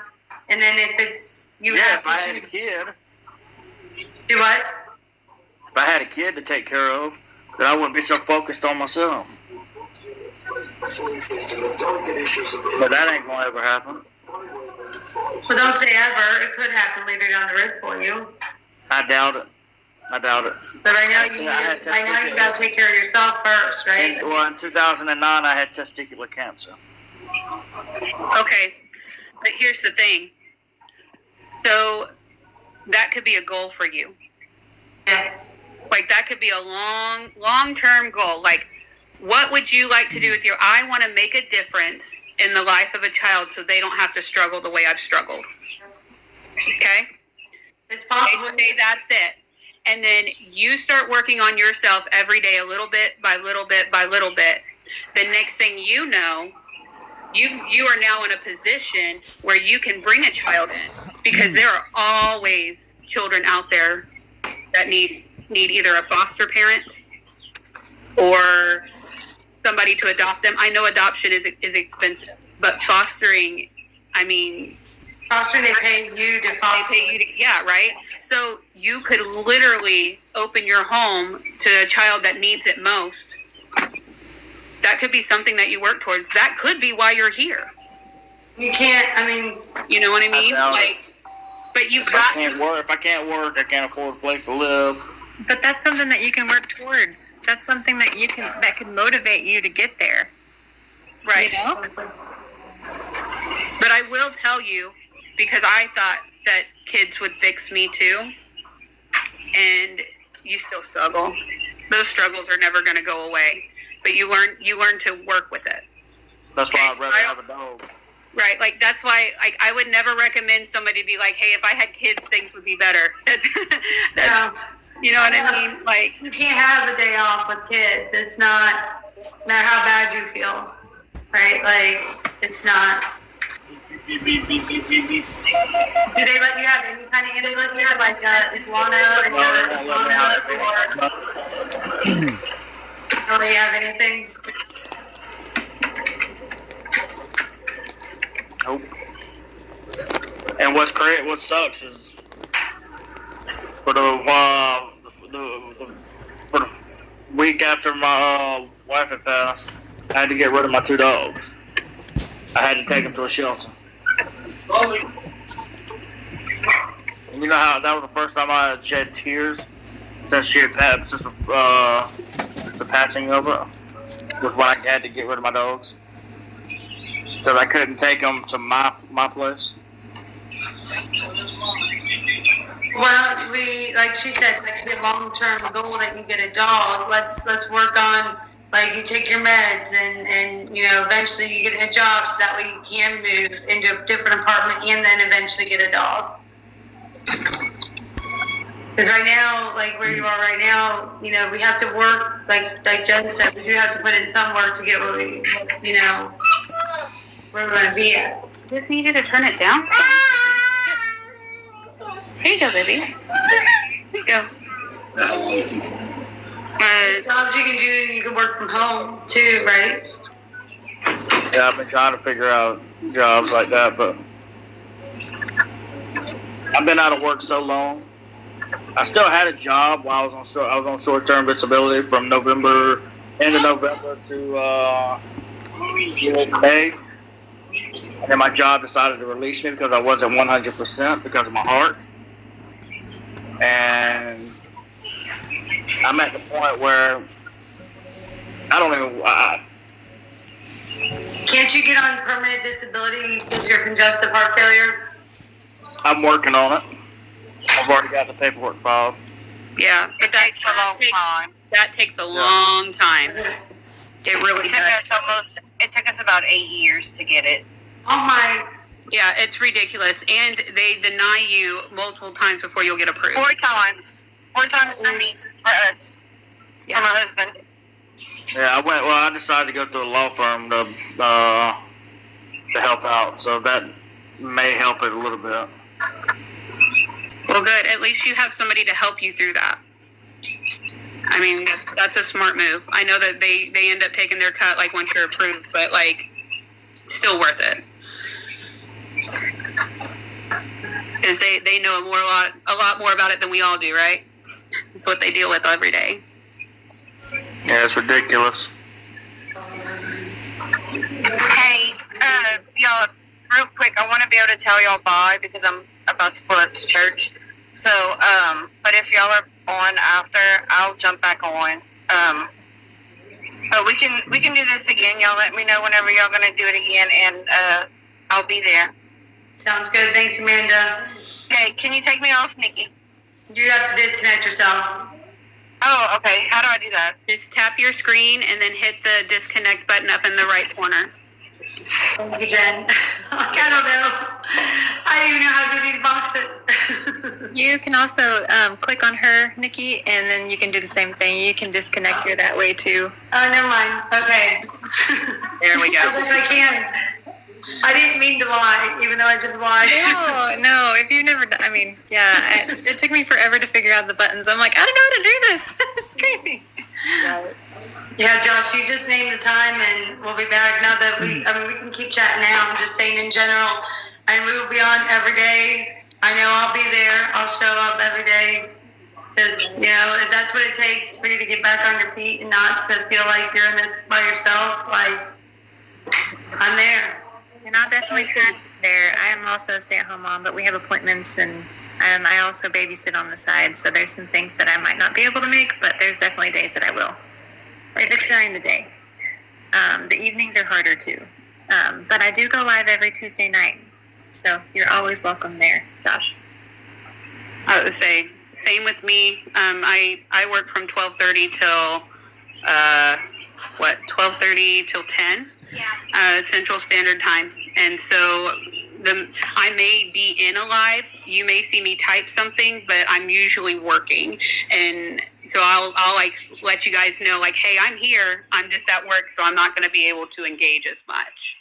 and then if it's you Yeah, have if I had a kid, do what? if I had a kid to take care of, then I wouldn't be so focused on myself. But that ain't gonna ever happen. Well, don't say ever. It could happen later down the road for you. I doubt it. But right now, you gotta take care of yourself first, right? In 2009, I had testicular cancer. Okay, but here's the thing. So that could be a goal for you. Yes. Like that could be a long-term goal. Like, what would you like to do with I want to make a difference in the life of a child so they don't have to struggle the way I've struggled. Okay? It's possible. Say that's it. And then you start working on yourself every day, a little bit by little bit by little bit. The next thing you know, you are now in a position where you can bring a child in, because there are always children out there that need either a foster parent or somebody to adopt them. I know adoption is expensive, but fostering, I mean, fostering, they pay you to foster. Yeah, right? So you could literally open your home to a child that needs it most. That could be something that you work towards. That could be why you're here. You can't, I mean... You know what I mean? But you've got... If I can't work, I can't afford a place to live. But that's something that you can work towards. That's something that that could motivate you to get there. Right. You know? But I will tell you, because I thought that kids would fix me too, and you still struggle. Those struggles are never going to go away, but you learn to work with it. That's why I'd rather have a dog. Right, like that's why I would never recommend somebody be like, hey, if I had kids, things would be better. That's you know what I mean? Like, you can't have a day off with kids. It's not, no matter how bad you feel, right? Like, it's not. Do they let you have any kind of animal here, like iguana or don't they have anything? Nope. And what sucks is for the week after my wife had passed, I had to get rid of my 2 dogs. I had to take them to a shelter. And you know how that was the first time I had shed tears since she had passed, since the passing of it, was when I had to get rid of my dogs. Because I couldn't take them to my place. Well, like she said, like the long-term goal that you get a dog. Let's work on, like, you take your meds and you know, eventually you get a job so that way you can move into a different apartment and then eventually get a dog. Because right now, like where you are right now, you know, we have to work, like Jen said, we do have to put in some work to get where we, you know, where we're going to be at. just need you to turn it down. Here you go, baby. Here you go. Jobs you can do, you can work from home too, right? Yeah, I've been trying to figure out jobs like that, but I've been out of work so long I still had a job while I was on short-term disability from November, end of November to May. And then my job decided to release me because I wasn't 100% because of my heart. And I'm at the point where I don't even. Can't you get on permanent disability because you're congestive heart failure? I'm working on it. I've already got the paperwork filed. Yeah, but It takes a long time. That takes a long time. It really does. It took us about 8 years to get it. Oh my. Yeah, it's ridiculous. And they deny you multiple times before you'll get approved. 4 times. 4 times for me, for us, for my husband. Yeah, I decided to go to a law firm to help out, so that may help it a little bit. Well, good. At least you have somebody to help you through that. I mean, that's a smart move. I know that they end up taking their cut like once you're approved, but like, still worth it. Because they know a lot more about it than we all do, right? It's what they deal with every day. Yeah, it's ridiculous. Hey, y'all, real quick, I want to be able to tell y'all bye because I'm about to pull up to church. So, but if y'all are on after, I'll jump back on. But we can do this again. Y'all let me know whenever y'all gonna do it again, and I'll be there. Sounds good. Thanks, Amanda. Okay, can you take me off, Nikki? You have to disconnect yourself. Oh, okay. How do I do that? Just tap your screen and then hit the disconnect button up in the right corner. Thank you, Jen. I don't know. I don't even know how to do these boxes. You can also click on her, Nikki, and then you can do the same thing. You can disconnect her that way too. Oh, never mind. Okay. There we go. I can. I didn't mean to lie, even though I just lied. No. If you've never done, I mean, yeah, it took me forever to figure out the buttons. I'm like, I don't know how to do this. It's crazy. Yeah, Josh, you just named the time, and we'll be back. Now that we can keep chatting now. I'm just saying in general, and we will be on every day. I know I'll be there. I'll show up every day. Because, if that's what it takes for you to get back on your feet and not to feel like you're in this by yourself, like, I'm there. And I'll definitely be there. I am also a stay-at-home mom, but we have appointments, and I also babysit on the side. So there's some things that I might not be able to make, but there's definitely days that I will. If it's during the day. The evenings are harder too. But I do go live every Tuesday night. So you're always welcome there, Josh. I would say, same with me. I work from 12:30 till 12:30 till 10. Yeah. Central Standard Time, and so I may be in a live. You may see me type something, but I'm usually working, and so I'll like let you guys know, like, hey, I'm here. I'm just at work, so I'm not going to be able to engage as much.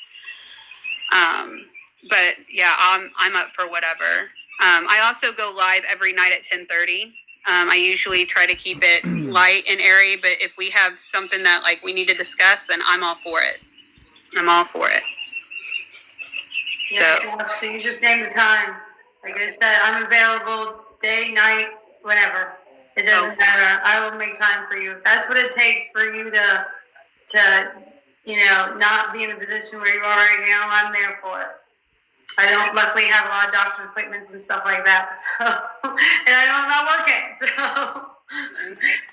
But yeah, I'm up for whatever. I also go live every night at 10:30. I usually try to keep it light and airy, but if we have something that like we need to discuss, then I'm all for it. Yeah, so you just named the time. Like I said, I'm available day, night, whenever. It doesn't matter. I will make time for you. If that's what it takes for you to not be in the position where you are right now, I'm there for it. I don't luckily have a lot of doctor's appointments and stuff like that. So, and I'm not working. So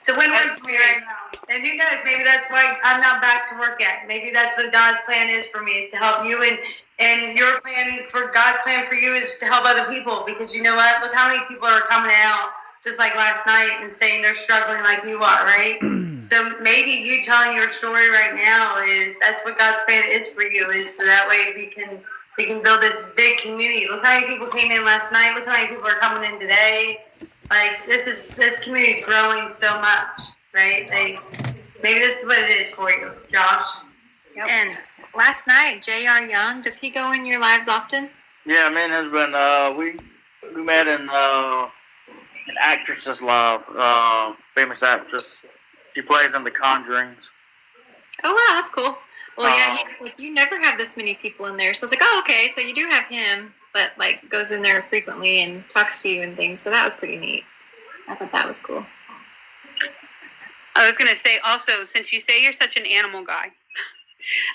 it's a win-win for me right now. And who knows, maybe that's why I'm not back to work yet. Maybe that's what God's plan is for me, is to help you. And your plan for God's plan for you is to help other people. Because you know what? Look how many people are coming out just like last night and saying they're struggling like you are, right? So maybe you telling your story right now that's what God's plan is for you, is so that way we can build this big community. Look how many people came in last night. Look how many people are coming in today. Like, this community is growing so much, right? Maybe this is what it is for you, Josh. Yep. And last night, J.R. Young, does he go in your lives often? Yeah, me and his husband, we met in an actress's live, famous actress. She plays in The Conjurings. Oh, wow, that's cool. Well, yeah, you never have this many people in there. So it's like, oh, okay, so you do have him, but, like, goes in there frequently and talks to you and things. So that was pretty neat. I thought that was cool. I was going to say also, since you say you're such an animal guy,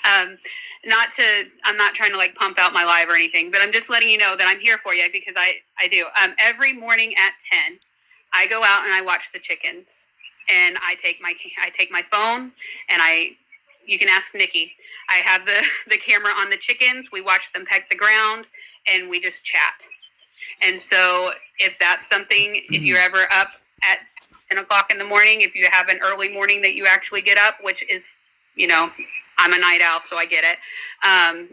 I'm not trying to like pump out my live or anything, but I'm just letting you know that I'm here for you because I do. Every morning at 10, I go out and I watch the chickens, and I take my phone and you can ask Nikki. I have the camera on the chickens. We watch them peck the ground and we just chat. And so if that's something, if you're ever up at 10 o'clock in the morning, if you have an early morning that you actually get up, which is, I'm a night owl, so I get it.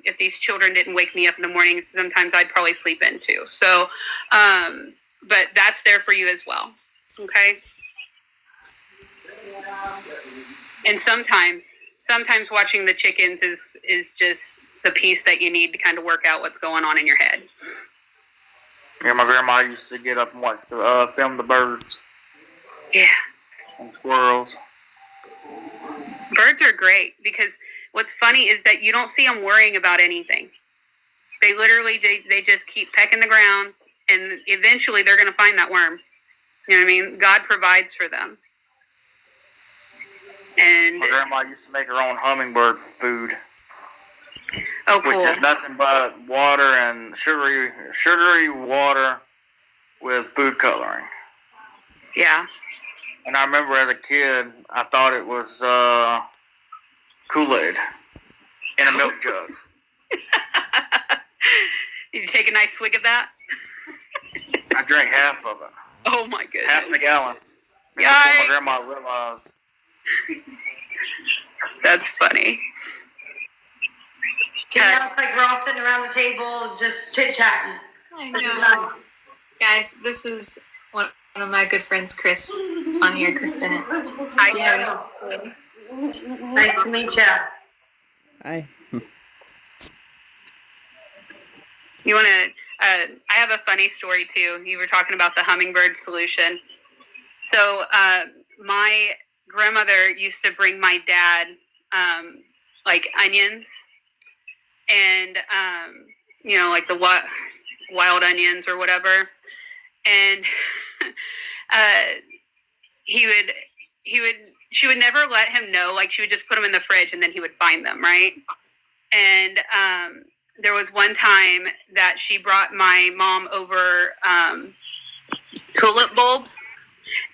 If these children didn't wake me up in the morning, sometimes I'd probably sleep in too. So, but that's there for you as well. Okay. And sometimes watching the chickens is just the piece that you need to kind of work out what's going on in your head. Yeah, my grandma used to get up and watch film the birds. Yeah. And squirrels. Birds are great because what's funny is that you don't see them worrying about anything. They literally, they just keep pecking the ground, and eventually they're going to find that worm. You know what I mean? God provides for them. And my grandma used to make her own hummingbird food. Oh, cool. Which is nothing but water and sugary water with food coloring. Yeah. And I remember as a kid, I thought it was Kool-Aid in a milk jug. Did you take a nice swig of that? I drank half of it. Oh my goodness. Half the gallon. Before my grandma realized. That's funny. Now it's like we're all sitting around the table just chit-chatting. I know. Guys, this is one of my good friends, Chris, on here, Chris Bennett. Hi, Nice to meet you. Hi. You want to, I have a funny story too. You were talking about the hummingbird solution. So, my grandmother used to bring my dad, like onions and, like the wild onions or whatever. And, she would never let him know, like she would just put them in the fridge and then he would find them. Right. And, there was one time that she brought my mom over, tulip bulbs,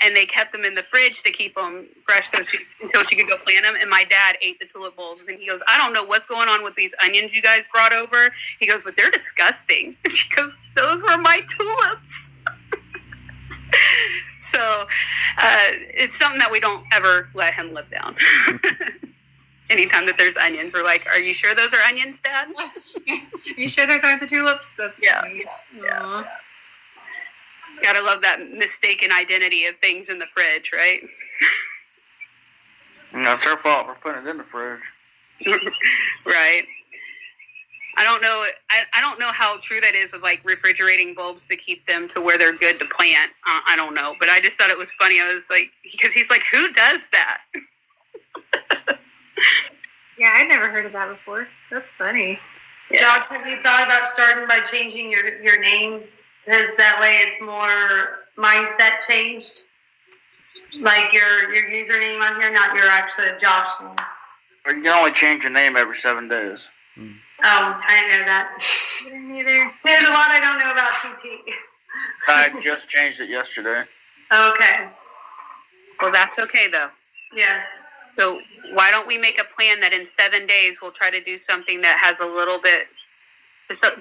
and they kept them in the fridge to keep them fresh until she could go plant them. And my dad ate the tulip bulbs, and he goes, "I don't know what's going on with these onions you guys brought over." He goes, "But they're disgusting." And she goes, "Those were my tulips." So it's something that we don't ever let him live down. Anytime that there's onions, we're like, "Are you sure those are onions, Dad?" You sure those aren't the tulips? That's funny. Yeah. Gotta love that mistaken identity of things in the fridge, right? It's her fault for putting it in the fridge. Right. I don't know. I don't know how true that is of like refrigerating bulbs to keep them to where they're good to plant. I don't know, but I just thought it was funny. I was like, because he's like, "Who does that?" Yeah, I'd never heard of that before. That's funny. Yeah. Josh, have you thought about starting by changing your name? Because that way it's more mindset changed. Like your username on here, not your actual Josh name. Or you can only change your name every 7 days. Oh, I didn't know that. I didn't either. There's a lot I don't know about TT. I just changed it yesterday. Okay. Well, that's okay though. Yes. So why don't we make a plan that in 7 days we'll try to do something that has a little bit,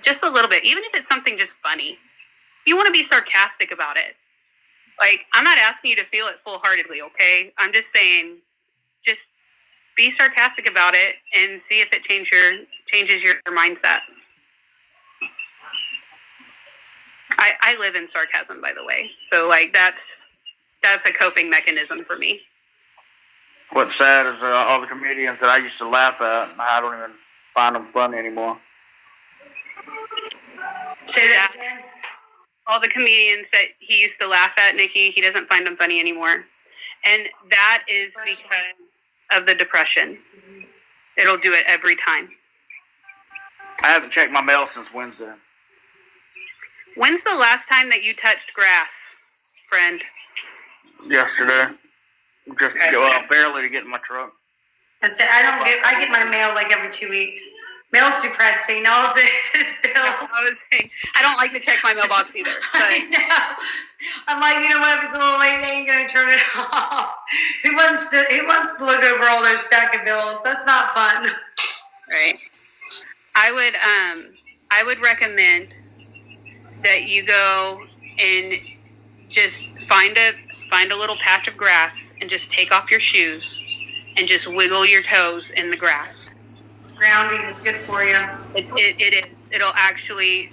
just a little bit, even if it's something just funny. You want to be sarcastic about it. Like, I'm not asking you to feel it full-heartedly, okay? I'm just saying, just be sarcastic about it and see if it changes your mindset. I live in sarcasm, by the way. So, like, that's a coping mechanism for me. What's sad is all the comedians that I used to laugh at, I don't even find them funny anymore. Say that again. All the comedians that he used to laugh at, Nikki, he doesn't find them funny anymore. And that is because of the depression. It'll do it every time. I haven't checked my mail since Wednesday. When's the last time that you touched grass, friend? yesterday, just to go out barely to get in my truck. I get my mail like every 2 weeks. Mail's depressing. All of this is bills. I don't like to check my mailbox either. But. I know. I'm like, you know what? If it's a little late, they ain't gonna turn it off. Who wants to look over all those stack of bills? That's not fun. Right. I would recommend that you go and just find a little patch of grass and just take off your shoes and just wiggle your toes in the grass. Grounding is good for you. It is. It'll actually,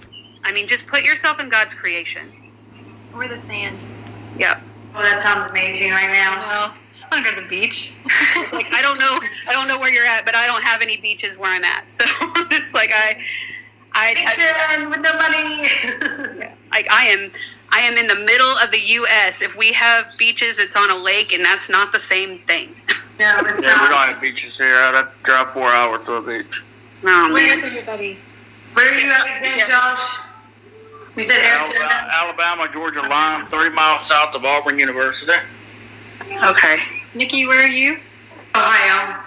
just put yourself in God's creation. Or the sand. Yep. Well, that sounds amazing right now. No, I want to go to the beach. Like, I don't know where you're at, but I don't have any beaches where I'm at. So it's like Vacation with no money. Yeah. Like I am in the middle of the U.S. If we have beaches, it's on a lake, and that's not the same thing. No, it's Yeah, not. we don't have beaches here. I'd have to drive 4 hours to a beach. Oh, Where man. is everybody? Where are you at again, Josh? You said Arizona? Alabama, Georgia line, 30 miles south of Auburn University. Okay. Nikki, where are you? Ohio.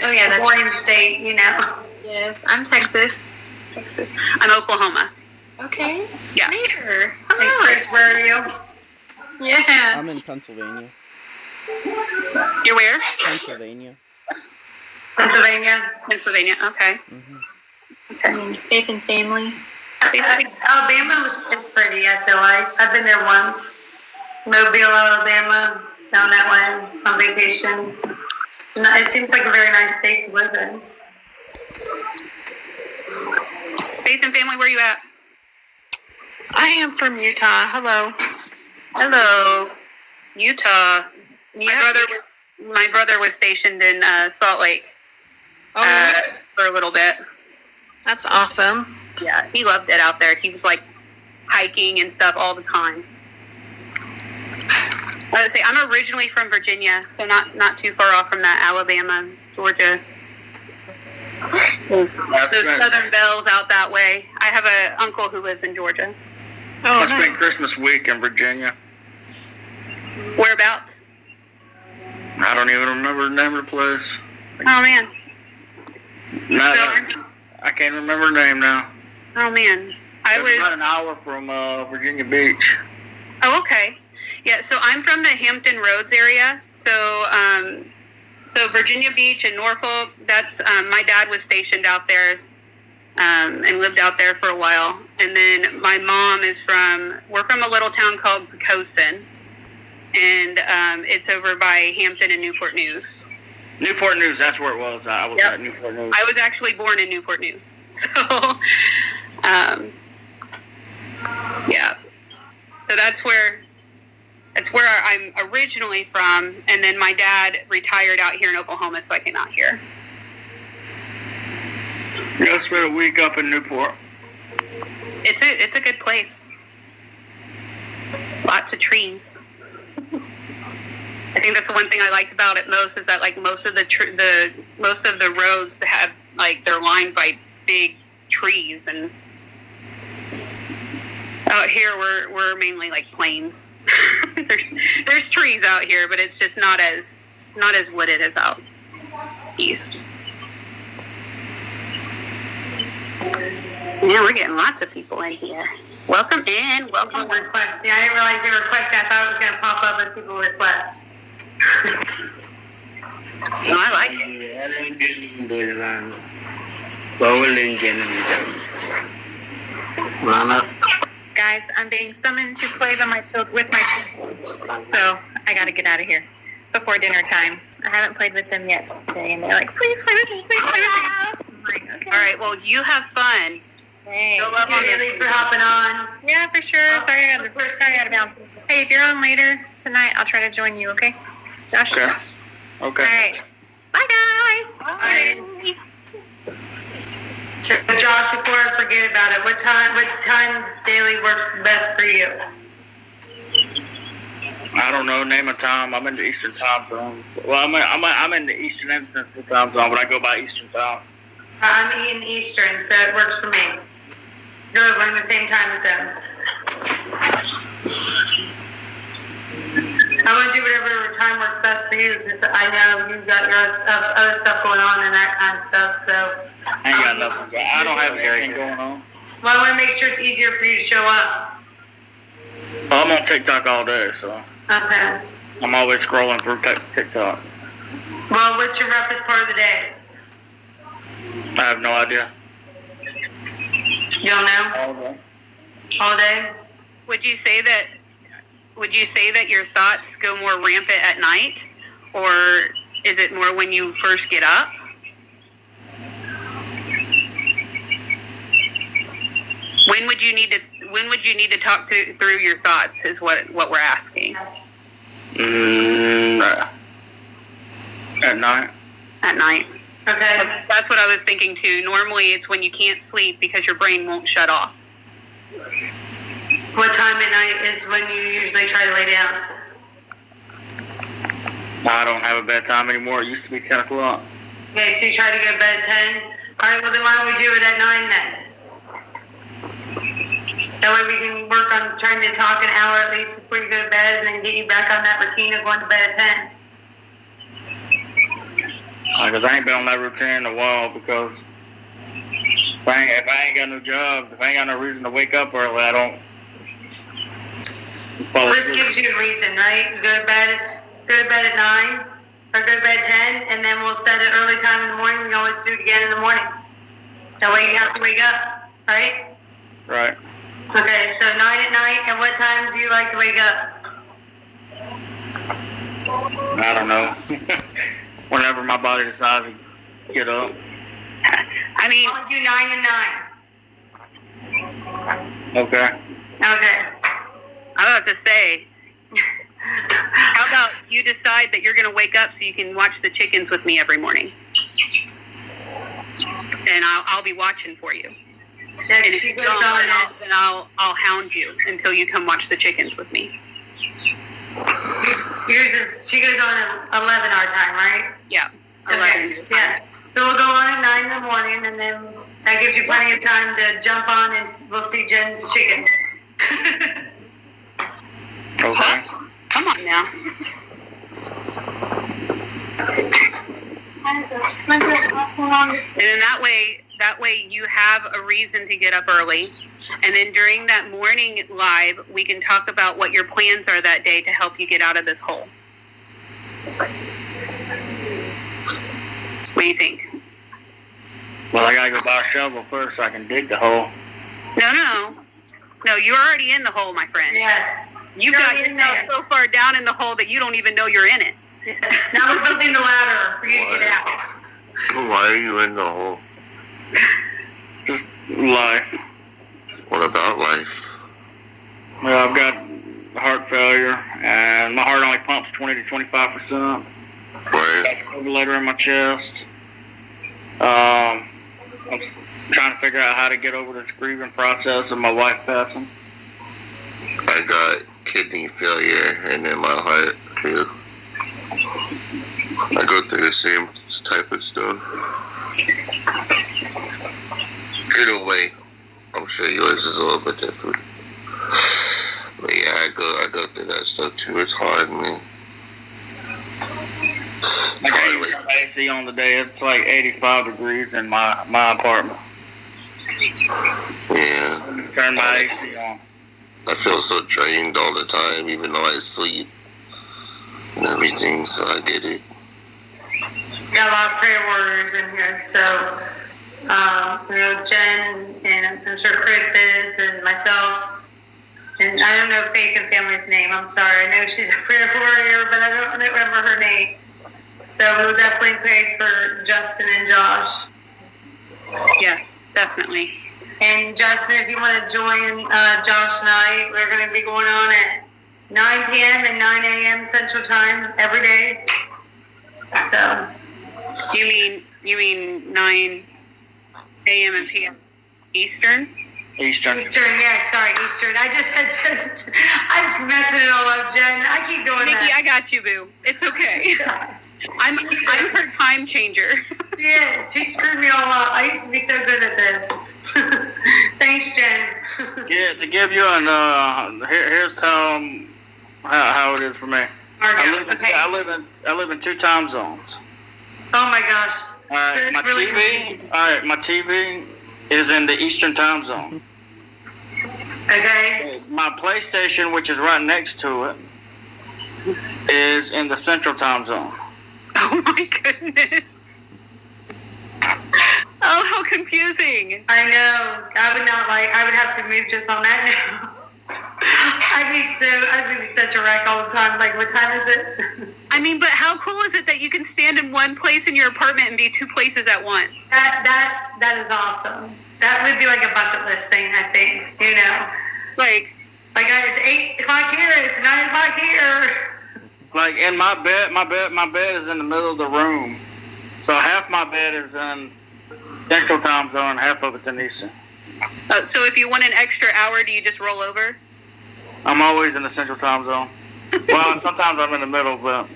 Oh, yeah, that's Boring state, you know. Yes, I'm Texas. I'm Oklahoma. Okay. Yeah. Later. Hey, Hello. Chris, where are you? Yeah. I'm in Pennsylvania. You're where? Pennsylvania. Pennsylvania. Pennsylvania. Okay. Faith and family. Alabama is pretty, I feel like. I've been there once. Mobile, Alabama, down that way on vacation. It seems like a very nice state to live in. Faith and family, where you at? I am from Utah. Hello. Hello. Utah. My brother was stationed in Salt Lake for a little bit. That's awesome. Yeah, he loved it out there. He was like hiking and stuff all the time. I would say I'm originally from Virginia, so not too far off from that. Alabama, Georgia. Those Southern Bells out that way. I have an uncle who lives in Georgia. Oh, I spent Christmas week in Virginia. Whereabouts? I don't even remember the name of the place. Oh man. No, I can't remember the name now. Oh man. I It was was about an hour from Virginia Beach. Oh, okay. Yeah, so I'm from the Hampton Roads area. So Virginia Beach and Norfolk, that's my dad was stationed out there and lived out there for a while. And then my mom we're from a little town called Pocosin. And it's over by Hampton and Newport News. Newport News, that's where it was. I was at Newport News. I was actually born in Newport News. So, yeah. So that's where I'm originally from, and then my dad retired out here in Oklahoma, so I came out here. Yeah, I spent a week up in Newport. It's a good place. Lots of trees. I think that's the one thing I liked about it most is that like most of the roads have like they're lined by big trees, and out here we're mainly like plains. There's trees out here, but it's just not as wooded as out east. Yeah, we're getting lots of people in here. Welcome in. Welcome. Requesting. I didn't realize they were requesting. I thought it was going to pop up as people request. Well, I like it. Guys, I'm being summoned to play with my children. So I got to get out of here before dinner time. I haven't played with them yet today, and they're like, please play with me, please play with me. I'm like, okay. All right. Well, you have fun. Thanks. Go love on Thank you this. for hopping on. Yeah, for sure. Sorry I got to bounce. Hey, if you're on later tonight, I'll try to join you, okay? Josh? Okay. All Okay. right. Bye, guys. Bye. So, Josh, before I forget about it, what time daily works best for you? I don't know. Name a time. I'm in the Eastern time zone. Well, I'm in the Eastern and Central time zone, but I go by Eastern time. I'm eating Eastern, so it works for me. Good, we're in the same time as them. I want to do whatever time works best for you because I know you've got your other stuff going on and that kind of stuff. So I ain't got nothing. I don't have anything going on. Well, I want to make sure it's easier for you to show up. Well, I'm on TikTok all day, so Okay. I'm always scrolling through TikTok. Well, what's your roughest part of the day? I have no idea. You don't know? All day. All day? Would you say that your thoughts go more rampant at night, or is it more when you first get up? When would you need to talk through your thoughts? Is what we're asking. At night. At night. Okay. That's what I was thinking too. Normally, it's when you can't sleep because your brain won't shut off. What time at night is when you usually try to lay down? I don't have a bedtime anymore. It used to be 10 o'clock. Okay, so you try to go to bed at 10? Alright, well then why don't we do it at 9 then? That way we can work on trying to talk an hour at least before you go to bed and then get you back on that routine of going to bed at 10. Because I ain't been on that routine in a while because if I ain't got no job, if I ain't got no reason to wake up early, I don't fall This asleep. gives you a reason, right? You go to bed at 9 or go to bed at 10 and then we'll set an early time in the morning. We can always do it again in the morning. That way you have to wake up, right? Right. Okay, so 9 at night, and what time do you like to wake up? I don't know. Whenever my body decides to get up. I mean, I'll do 9 and 9. Okay. Okay. I was about to say, how about you decide that you're going to wake up so you can watch the chickens with me every morning? And I'll be watching for you. Yeah, And if she you goes don't, on then I'll hound you until you come watch the chickens with me. she goes on at 11 our time, right? Yeah. Okay. 11. Yeah. So we'll go on at 9 in the morning, and then that gives you plenty of time to jump on, and we'll see Jen's chicken. Okay. Come on now. And then that way you have a reason to get up early. And then during that morning live, we can talk about what your plans are that day to help you get out of this hole. What do you think? Well, I gotta go buy a shovel first so I can dig the hole. No, you're already in the hole, my friend. Yes. You've You're got in yourself there. so far down in the hole that you don't even know you're in it. Now we're building the ladder for you to get out. Why are you in the hole? Just life. What about life? Well, I've got heart failure, and my heart only pumps 20 to 25%. Right? Defibrillator in my chest. I'm trying to figure out how to get over this grieving process of my wife passing. I got kidney failure and in my heart too. I go through the same type of stuff. Either way, I'm sure yours is a little bit different. But yeah, I go through that stuff too. It's hard, man. I can't even turn my AC on today. It's like 85 degrees in my apartment. Yeah. Turn my AC on. I feel so drained all the time, even though I sleep and everything, so I get it. Got a lot of prayer warriors in here, so Jen and I'm sure Chris is, and myself, and I don't know Faith and Family's name. I'm sorry. I know she's a prayer warrior, but I don't remember her name. So we'll definitely pray for Justin and Josh. Yes, definitely. And Justin, if you want to join Josh and I, we're going to be going on at 9 p.m. and 9 a.m. Central Time every day. So. You mean 9 a.m. and p.m. Eastern? Eastern. Eastern, yeah, sorry, Eastern. I just said, I'm just messing it all up, Jen. I keep doing Nikki, that. I got you, boo. It's okay. I'm her time changer. She screwed me all up. I used to be so good at this. Thanks, Jen. Yeah, to give you an here's how it is for me. All I live in 2 time zones. Oh my gosh. All right, So it's really confusing. my TV is in the Eastern time zone. Okay. My PlayStation, which is right next to it, is in the Central time zone. Oh my goodness. Oh, how confusing. I know. I would have to move just on that now. I'd be such a wreck all the time. Like, what time is it? I mean, but how cool is it that you can stand in one place in your apartment and be 2 places at once? That is awesome. That would be like a bucket list thing, I think. You know, Like, it's 8 o'clock here. It's 9 o'clock here. Like in my bed is in the middle of the room. So half my bed is in Central time zone, half of it's in Eastern. so if you want an extra hour, do you just roll over? I'm always in the Central time zone. Well, sometimes I'm in the middle, but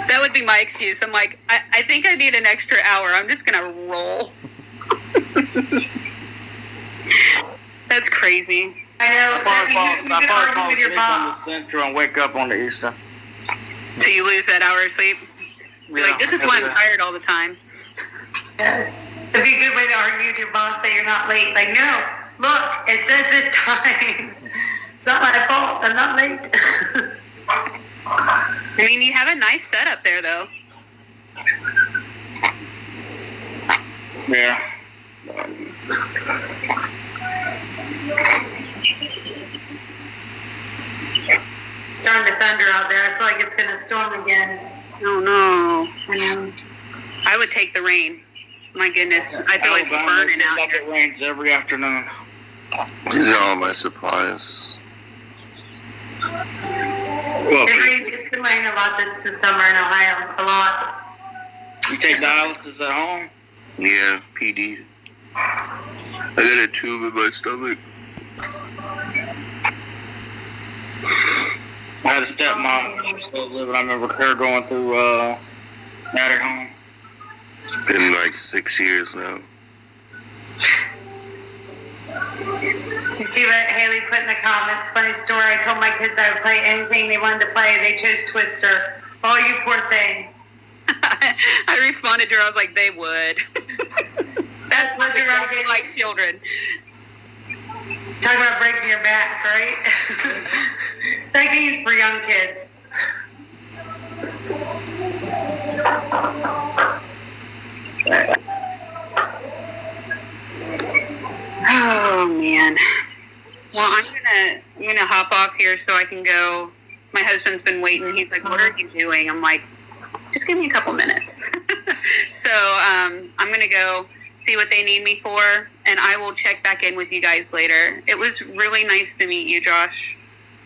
That would be my excuse. I'm like, I think I need an extra hour. I'm just going to roll. That's crazy. I know. I probably You could fall argue with your asleep on the boss. Central and wake up on the Eastern. So you lose that hour of sleep? You're like, this is why I'm tired all the time. Yes. It'd be a good way to argue with your boss that you're not late. Like, no, look, it says this time. It's not my fault. I'm not late. I mean, you have a nice setup there, though. Yeah. Starting to thunder out there. I feel like it's going to storm again. Oh, no. Mm. I would take the rain. My goodness. I feel like it's burning out Like here. it rains every afternoon. These are all my supplies. Well, It's been raining a lot this summer in Ohio. A lot. you take dialysis at home? Yeah, PD. I got a tube in my stomach. I had a stepmom when I was still living. I remember her going through that at home. It's been like 6 years now. Did you see what Haley put in the comments? Funny story. I told my kids I would play anything they wanted to play. They chose Twister. Oh, you poor thing. I responded to her. I was like, they would. That's what Twister they're Rocket. like children. Talk about breaking your back, right? That game's for young kids. Oh man. Well, I'm gonna hop off here so I can go. My husband's been waiting. He's like, "What are you doing?" I'm like, "Just give me a couple minutes." So I'm gonna go see what they need me for, and I will check back in with you guys later. It was really nice to meet you, Josh,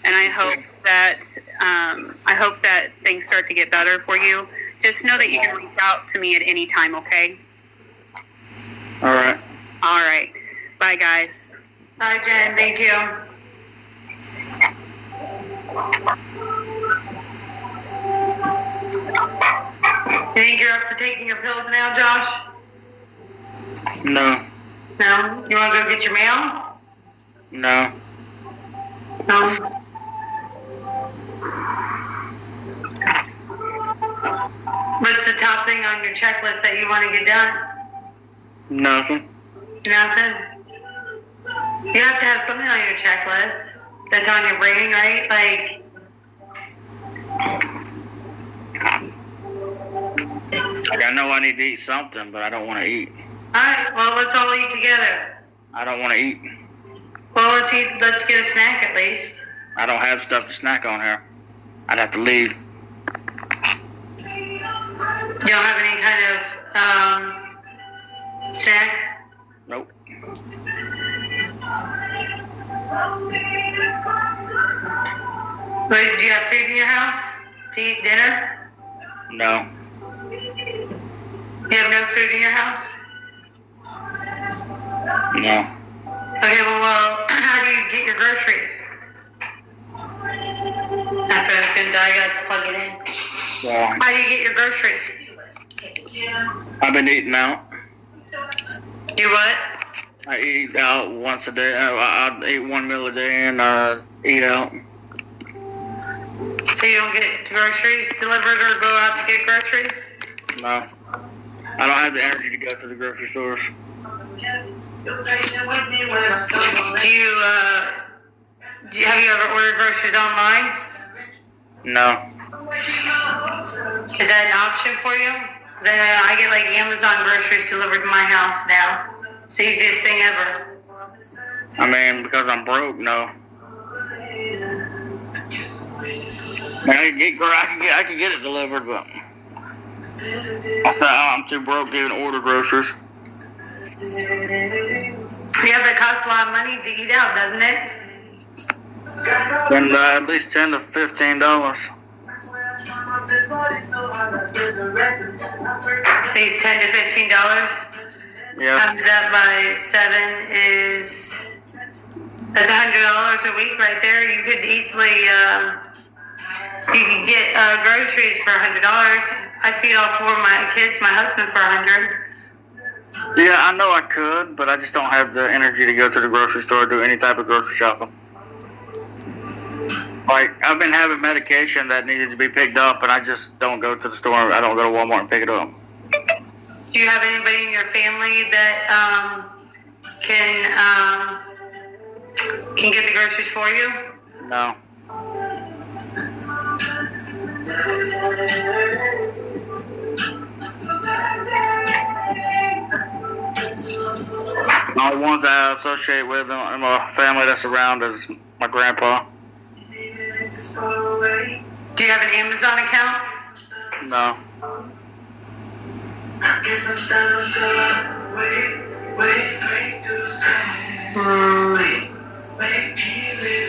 and I hope that things start to get better for you. Just know that you can reach out to me at any time. Okay. All right. All right. Bye, guys. Bye, Jen. Thank you. You think you're up for taking your pills now, Josh? No. No? You want to go get your mail? No. No? What's the top thing on your checklist that you want to get done? Nothing. Nothing? You have to have something on your checklist that's on your brain, right? Like, Like I know I need to eat something, but I don't want to eat. alright, well, let's all eat together. I don't want to eat. Well, let's get a snack at least. I don't have stuff to snack on here. I'd have to leave. You don't have any kind of snack? Nope. Wait, do you have food in your house to eat dinner? No. You have no food in your house? No. Okay, well, how do you get your groceries? After I was gonna die, I gotta plug it in. Well, How do you get your groceries? I've been eating out. You what? I eat out once a day. I eat one meal a day and eat out. So you don't get groceries delivered or go out to get groceries? No. I don't have the energy to go to the grocery stores. Have you ever ordered groceries online? No. Is that an option for you? Then I get like Amazon groceries delivered to my house now. It's the easiest thing ever. I mean, because I'm broke, no. I can get it delivered, but I'm too broke to even order groceries. Yeah, but it costs a lot of money to eat out, doesn't it? And at least $10 to $15. These $10 to $15. Yeah. Times that by 7 is that's $100 a week right there. You could easily you could get groceries for $100. I feed all 4 of my kids, my husband for $100. Yeah, I know I could, but I just don't have the energy to go to the grocery store or do any type of grocery shopping. Like, I've been having medication that needed to be picked up, and I just don't go to the store. I don't go to Walmart and pick it up. Do you have anybody in your family that can get the groceries for you? No. The only ones I associate with in my family that's around is my grandpa. Do you have an Amazon account? No.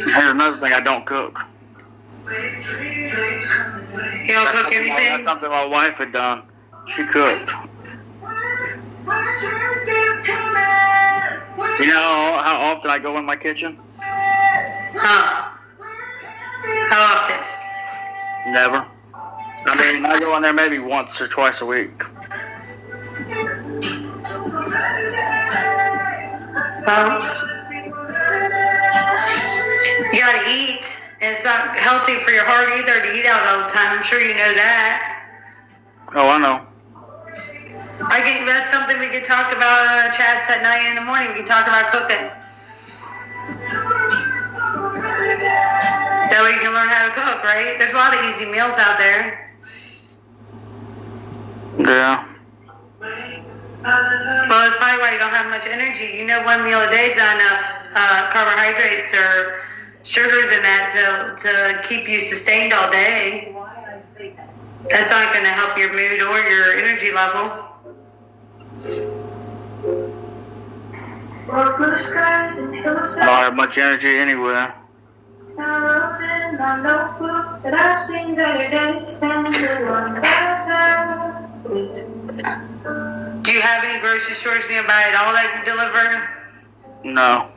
Here's another thing, I don't cook. You don't cook anything? That's something my wife had done. She cooked. You know how often I go in my kitchen? Huh. How often? Never. I mean, I go in there maybe once or twice a week. You gotta eat. And it's not healthy for your heart either to eat out all the time. I'm sure you know that. Oh, I know. That's something we could talk about on our chats at night and in the morning. We can talk about cooking. That way you can learn how to cook, right? There's a lot of easy meals out there. Yeah. Well, it's probably why you don't have much energy. You know, 1 meal a day is not enough carbohydrates or sugars in that to keep you sustained all day. That's not going to help your mood or your energy level. I don't have much energy anywhere. Do you have any grocery stores nearby at all that can deliver? No.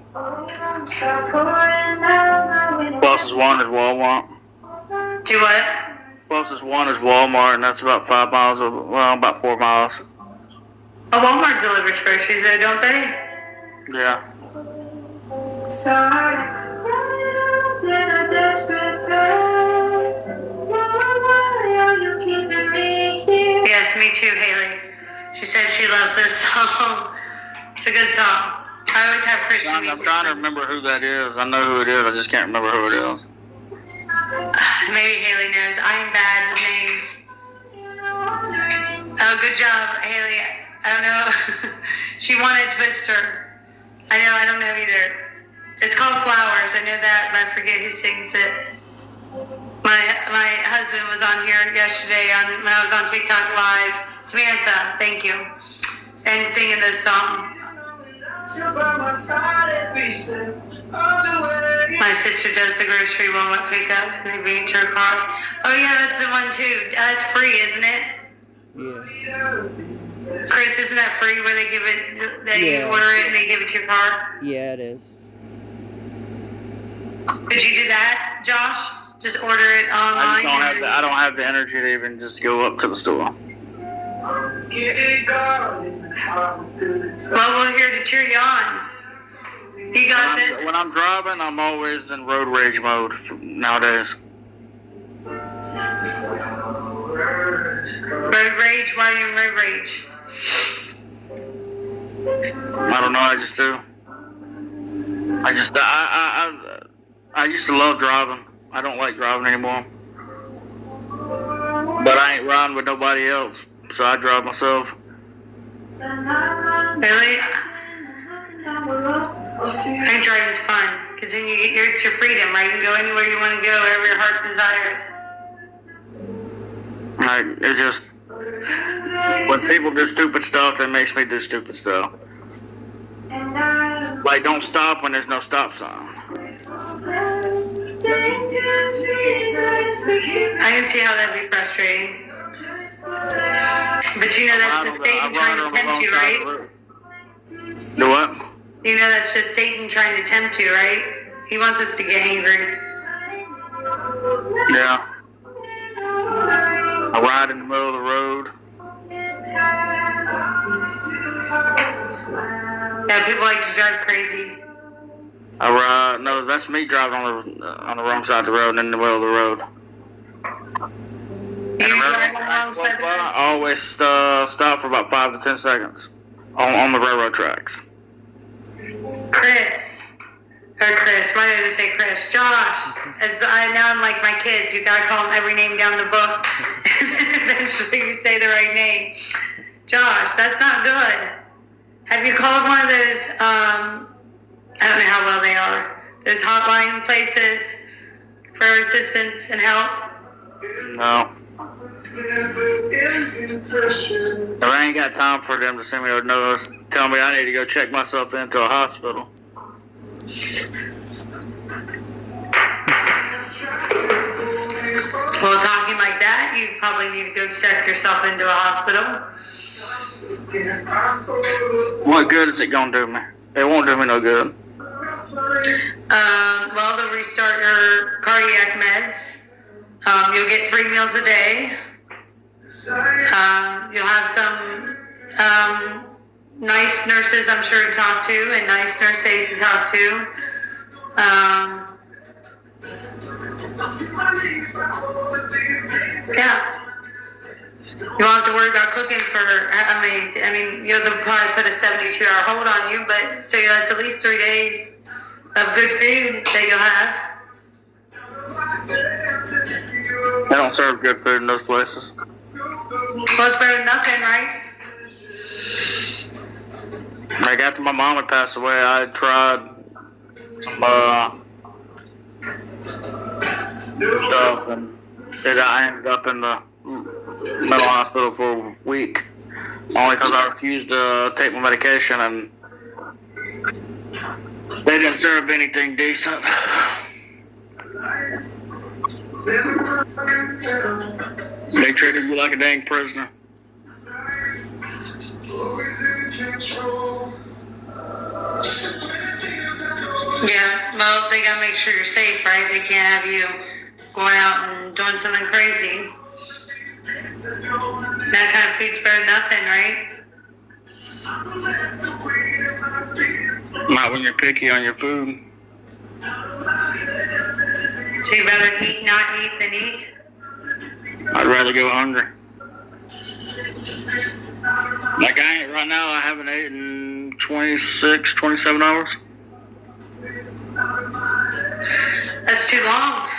Closest one is Walmart. Do what? Closest one is Walmart, and that's about 5 miles. Well, about 4 miles. Oh, Walmart delivers groceries though, don't they? Yeah. Yes, me too, Haley. She said she loves this song. It's a good song. I always have Christian music. I'm trying to remember who that is. I know who it is. I just can't remember who it is. Maybe Haley knows. I am bad with names. Oh, good job, Haley. I don't know. She wanted Twister. I don't know either. It's called Flowers. I know that, but I forget who sings it. My husband was on here yesterday when I was on TikTok Live. Samantha, thank you. And singing this song. My sister does the grocery Walmart pickup and they bring it to her car. Oh yeah, that's the one too. That's free, isn't it? Yeah. Chris, isn't that free where they give it, you order it and they give it to your car? Yeah, it is. Did you do that, Josh? Just order it online? I don't have the energy to even just go up to the store. Well, we're here to cheer you on. You got this. When I'm driving, I'm always in road rage mode nowadays. Road rage? Why are you in road rage? I don't know. I just do. I used to love driving. I don't like driving anymore. But I ain't riding with nobody else, so I drive myself. Really? I think driving's fun because then it's your freedom, right? You can go anywhere you want to go, wherever your heart desires. It's just when people do stupid stuff, it makes me do stupid stuff. Like don't stop when there's no stop sign. I can see how that'd be frustrating. But you know that's just Satan trying to tempt you, right? Do what? You know that's just Satan trying to tempt you, right? He wants us to get angry. Yeah. I ride in the middle of the road. Yeah, people like to drive crazy. No, that's me driving on the wrong side of the road and in the middle of the road. You drive on the wrong side of the road? I always stop for about 5 to 10 seconds on the railroad tracks. Chris, why did I say Chris? Josh, now I'm like my kids, you gotta call them every name down the book, and then eventually you say the right name. Josh, that's not good. Have you called one of those, I don't know how well they are, those hotline places for assistance and help? No. I ain't got time for them to send me a notice, tell me I need to go check myself into a hospital. Well, talking like that, you probably need to go check yourself into a hospital. What good is it gonna do me? It won't do me no good. Well, they'll restart your cardiac meds. You'll get 3 meals a day. You'll have some nice nurses, I'm sure, to talk to, and nice nurse aides to talk to. Yeah. You won't have to worry about cooking for, I mean, they'll probably put a 72-hour hold on you, but still, that's at least 3 days of good food that you'll have. They don't serve good food in those places. Well, it's better than nothing, right? Like after my mom had passed away, I tried some stuff, and then I ended up in the mental hospital for a week, only because I refused to take my medication, and they didn't serve anything decent. They treated me like a dang prisoner. Yeah, well, they gotta make sure you're safe, right? They can't have you going out and doing something crazy. That kind of food's better than nothing, right? Not when you're picky on your food. So you better not eat than eat? I'd rather go hungry. Like right now, I haven't eaten in 26, 27 hours. That's too long.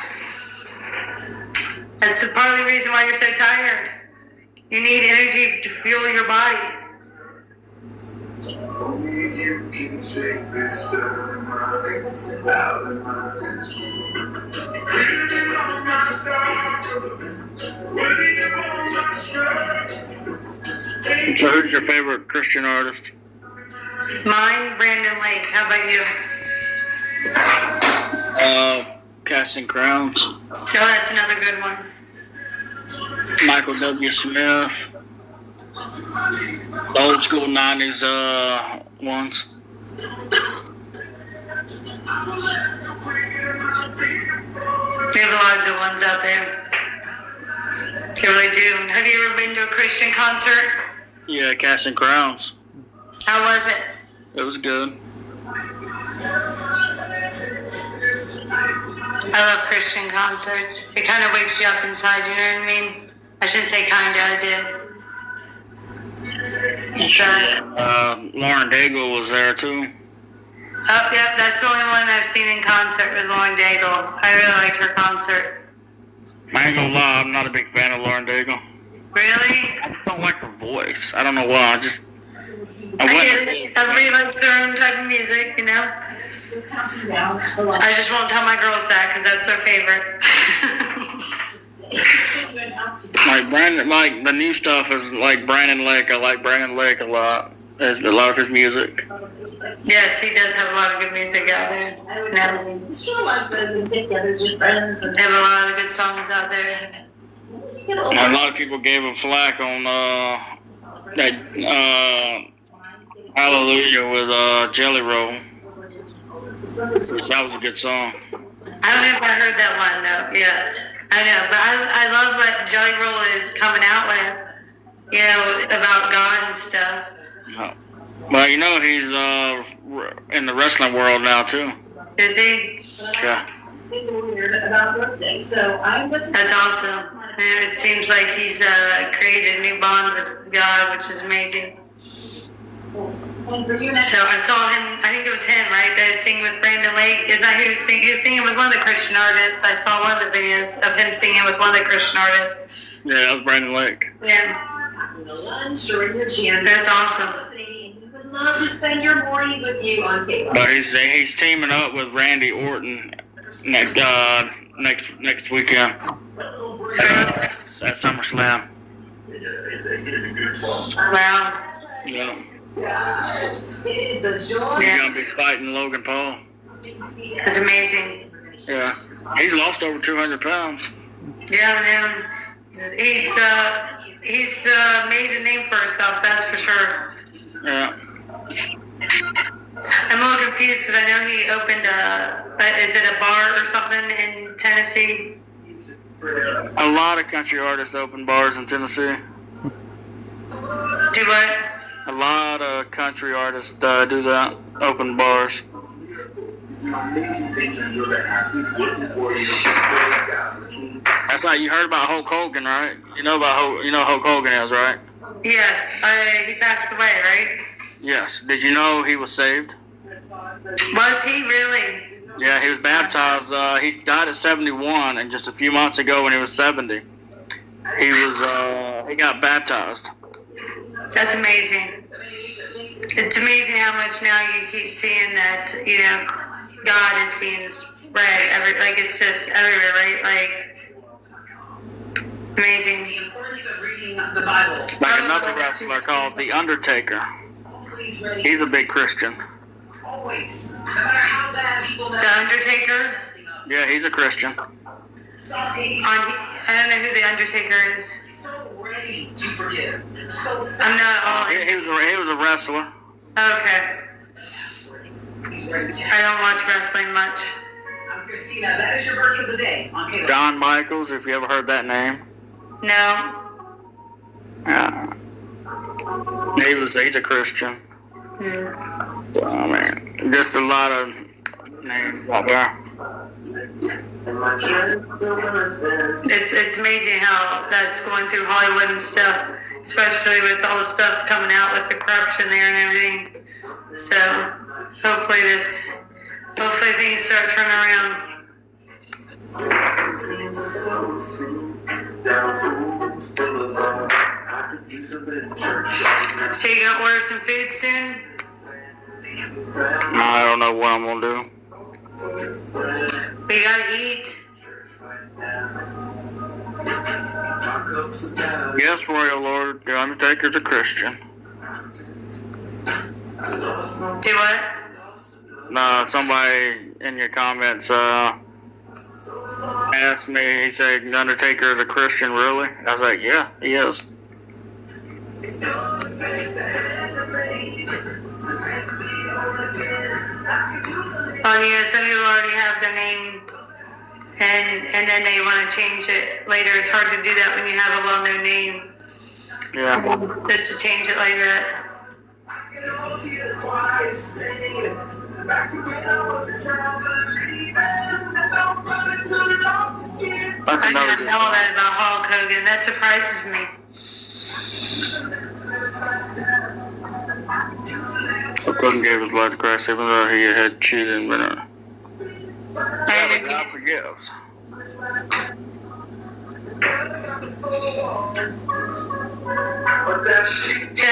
That's part of the reason why you're so tired. You need energy to fuel your body. Only you can take this out of my minds. Breathing on my stars, breathing on my stress. So who's your favorite Christian artist? Mine, Brandon Lake. How about you? Casting Crowns. Oh, that's another good one. Michael W. Smith. The old school 90s ones. They have a lot of good ones out there. They really do. Have you ever been to a Christian concert? Yeah, Casting Crowns. How was it? It was good. I love Christian concerts. It kind of wakes you up inside, you know what I mean? I shouldn't say kinda, I did. So, Lauren Daigle was there too. oh, yep, that's the only one I've seen in concert was Lauren Daigle. I really liked her concert. I ain't gonna lie, I'm not a big fan of Lauren Daigle. Really? I just don't like her voice. I don't know why. I get it. Everybody likes their own type of music, you know? I just won't tell my girls that because that's their favorite. Like Brandon, like the new stuff is like Brandon Lake. I like Brandon Lake a lot. There's a lot of his music. Yes, he does have a lot of good music out there. Yeah. They have a lot of good songs out there. A lot of people gave him flack on that Hallelujah with Jelly Roll. That was a good song. I don't know if I heard that one though yet. I know, but I love what Jelly Roll is coming out with, you know, about God and stuff. Well, you know he's in the wrestling world now too. Is he? Yeah. That's awesome. And it seems like he's created a new bond with God, which is amazing. So I saw him, I think it was him, right? That was singing with Brandon Lake. Is that who he was singing? He was singing with one of the Christian artists. I saw one of the videos of him singing with one of the Christian artists. Yeah, that was Brandon Lake. Yeah. That's awesome. Love to spend your mornings with you on cable. But he's teaming up with Randy Orton next weekend at SummerSlam. Wow. Yeah. It is the joy. He's gonna be fighting Logan Paul. That's amazing. Yeah. He's lost over 200 pounds. Yeah, man. He's made a name for himself, that's for sure. Yeah. I'm a little confused because I know he opened is it a bar or something in Tennessee? A lot of country artists open bars in Tennessee. Do what? A lot of country artists do that, open bars. That's like you heard about Hulk Hogan, right? You know Hulk Hogan is, right? Yes, he passed away, right? Yes. Did you know he was saved? Was he really? Yeah, he was baptized. He died at 71, and just a few months ago, when he was 70, he got baptized. That's amazing. It's amazing how much now you keep seeing that, you know, God is being spread it's just everywhere, right? Like, amazing. The importance of reading the Bible. Like another wrestler called The Undertaker. He's a big Christian. Always. No matter how bad people mess The up. Undertaker? Yeah, he's a Christian. I don't know who The Undertaker is. So ready to forgive. So I'm not all in. He was a wrestler. Okay. he's ready to. I don't watch wrestling much. I'm Christina. That is your verse of the day on cable. Don Michaels, if you ever heard that name. No. He's a Christian. Oh man, just a lot of names out there. It's amazing how that's going through Hollywood and stuff, especially with all the stuff coming out with the corruption there and everything. So hopefully things start turning around. So you gonna order some food soon? I don't know what I'm gonna do. But you gotta eat. Yes, Royal Lord, the Undertaker's a Christian. Do what? No, somebody in your comments asked me, he said, the Undertaker is a Christian, really? I was like, yeah, he is. Well, you know, some people already have their name and then they want to change it later. It's hard to do that when you have a well-known name. Yeah. Just to change it like that. That's I another didn't good know sign. that about Hulk Hogan. That surprises me. Hogan gave his blood to Christ, even though he had cheated and been a... And God forgives. see,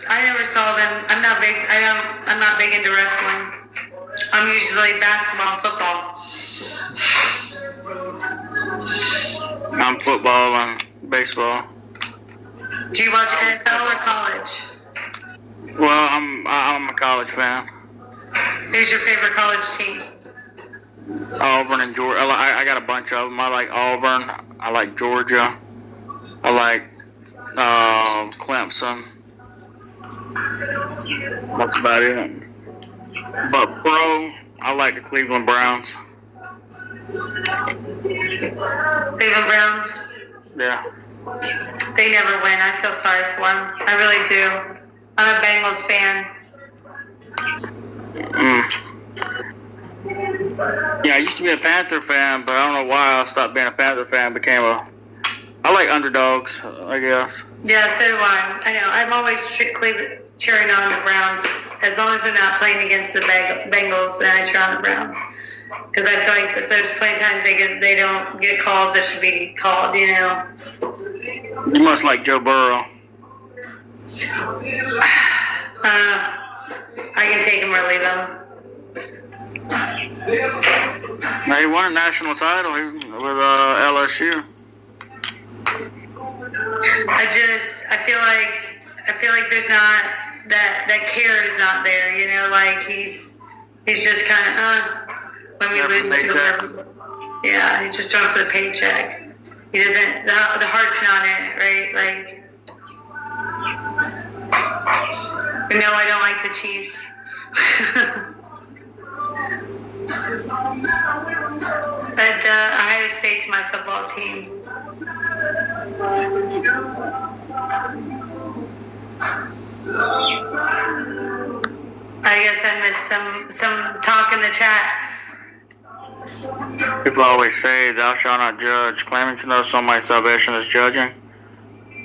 I never saw them. I'm not big. I'm not big into wrestling. I'm usually basketball and football. I'm football and baseball. Do you watch NFL or college? Well, I'm a college fan. Who's your favorite college team? Auburn and Georgia. I got a bunch of them. I like Auburn. I like Georgia. I like Clemson. That's about it. But pro, I like the Cleveland Browns. Cleveland Browns. Yeah. They never win. I feel sorry for them. I really do. I'm a Bengals fan. Yeah, I used to be a Panther fan, but I don't know why I stopped being a Panther fan. I like underdogs, I guess. Yeah, so do I. I know. I'm always strictly cheering on the Browns. As long as they're not playing against the Bengals, then I cheer on the Browns. Because I feel like there's plenty of times they don't get calls that should be called, you know. You must like Joe Burrow. I can take him or leave him. Now, he won a national title with LSU. I feel like there's not that care is not there, you know, like he's just kind of when we lose to him. Yeah, he's just doing it for the paycheck. He doesn't the heart's not in it, right? Like, but no, I don't like the Chiefs. But Ohio State's my football team. I guess I missed some talk in the chat. People always say, "Thou shalt not judge," claiming to know somebody's salvation is judging.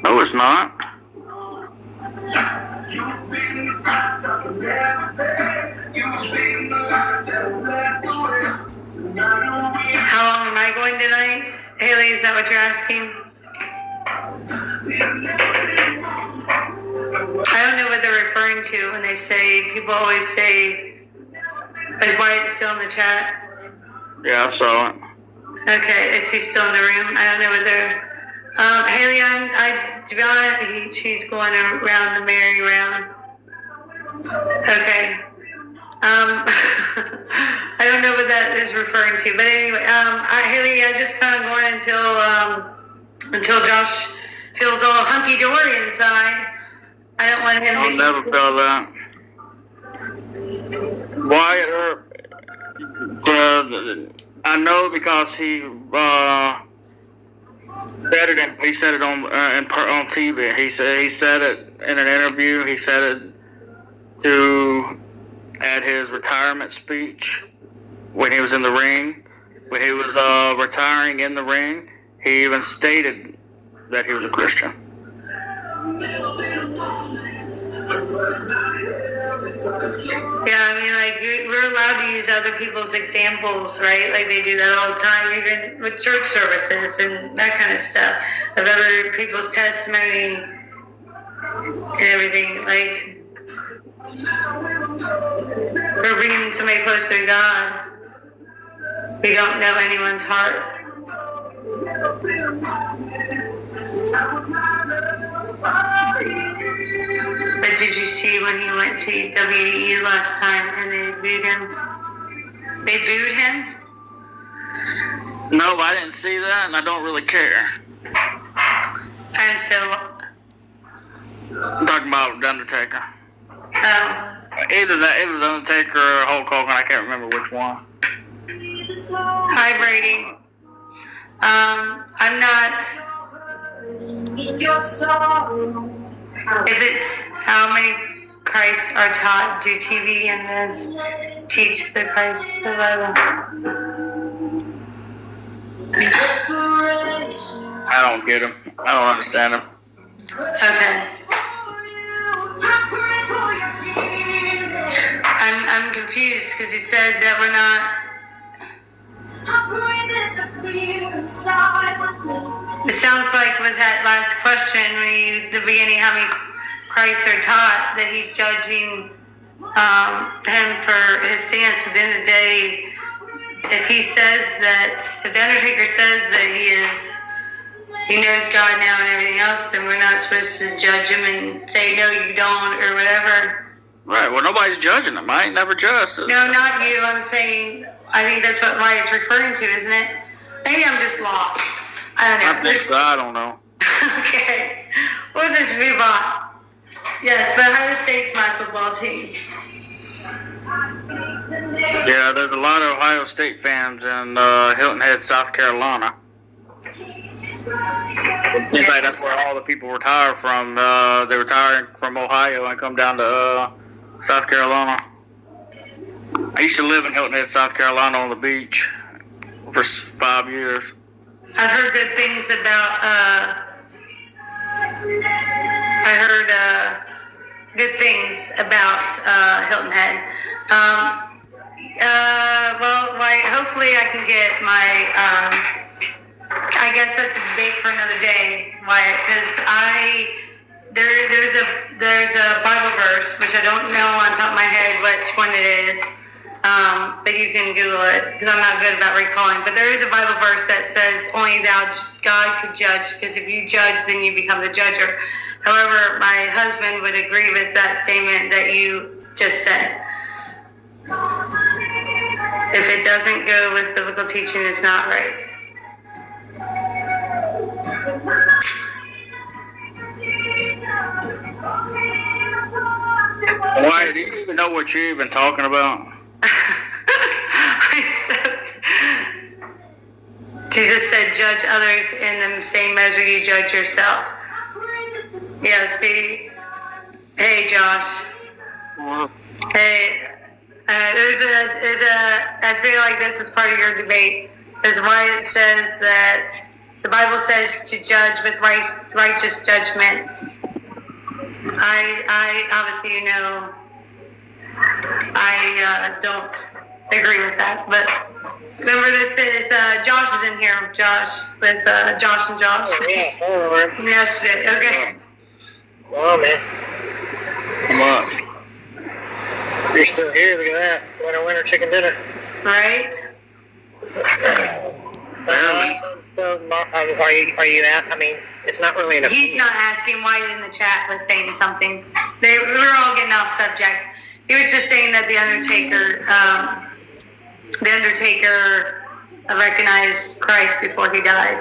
No, it's not. How long am I going tonight? Haley, is that what you're asking? I don't know what they're referring to when they say, people always say, is Wyatt still in the chat? Yeah, I saw it. Okay, is he still in the room? I don't know what they're... Haley, to be honest, she's going around the merry-round. Okay. I don't know what that is referring to, but anyway, Haley, I just plan on going until Josh feels all hunky-dory inside. I don't want him I'll never feel that. Wyatt Earp, I know because he said it on TV. He said it in an interview. He said it at his retirement speech when he was in the ring. When he was retiring in the ring, he even stated that he was a Christian. Yeah, I mean, like, we're allowed to use other people's examples, right? Like, they do that all the time, even with church services and that kind of stuff, of other people's testimony and everything. Like, we're bringing somebody closer to God. We don't know anyone's heart. But did you see when he went to WE last time and they booed him? They booed him? No, I didn't see that, and I don't really care. I'm talking about The Undertaker. Oh. Either The Undertaker or Hulk Hogan, I can't remember which one. Hi, Brady. I'm not... If it's how many Christs are taught, do TV and this teach the Christ the Bible? I don't get him. I don't understand him. Okay. I'm confused because he said that we're not. It sounds like with that last question, the beginning, how many Christ are taught, that he's judging him for his stance. At the end of the day, if the Undertaker says that he knows God now and everything else, then we're not supposed to judge him and say, no, you don't, or whatever. Right, well, nobody's judging him. I ain't never judged. No, not you. I'm saying, I think that's what Wyatt's referring to, isn't it? Maybe I'm just lost. I don't know. I think so. I don't know. Okay. We'll just move on. Yes, but Ohio State's my football team. Yeah, there's a lot of Ohio State fans in Hilton Head, South Carolina. In fact, that's where all the people retire from. They retire from Ohio and come down to South Carolina. I used to live in Hilton Head, South Carolina on the beach for 5 years. I've heard good things about, Hilton Head. Hopefully I can get my, I guess that's a debate for another day, Wyatt, because there's a Bible verse, which I don't know on top of my head which one it is, but you can Google it, because I'm not good about recalling, but there is a Bible verse that says only God could judge, because if you judge, then you become the judger. However, my husband would agree with that statement that you just said. If it doesn't go with biblical teaching, it's not right. Why? Do you even know what you're even talking about? Jesus said, judge others in the same measure you judge yourself. Yes, hey, Josh. Hey, I feel like this is part of your debate. Is why it says that the Bible says to judge with righteous judgments. I obviously, I don't agree with that, but remember this is, Josh is in here, Josh, with Josh and Josh. Oh, yeah, hello. Yesterday, okay. Oh, man. Come on. You're still here, look at that. Winter chicken dinner. Right? So, are you at, I mean, it's not really an opinion. He's not asking. Wyatt in the chat was saying something. We were all getting off subject. He was just saying that the Undertaker recognized Christ before he died.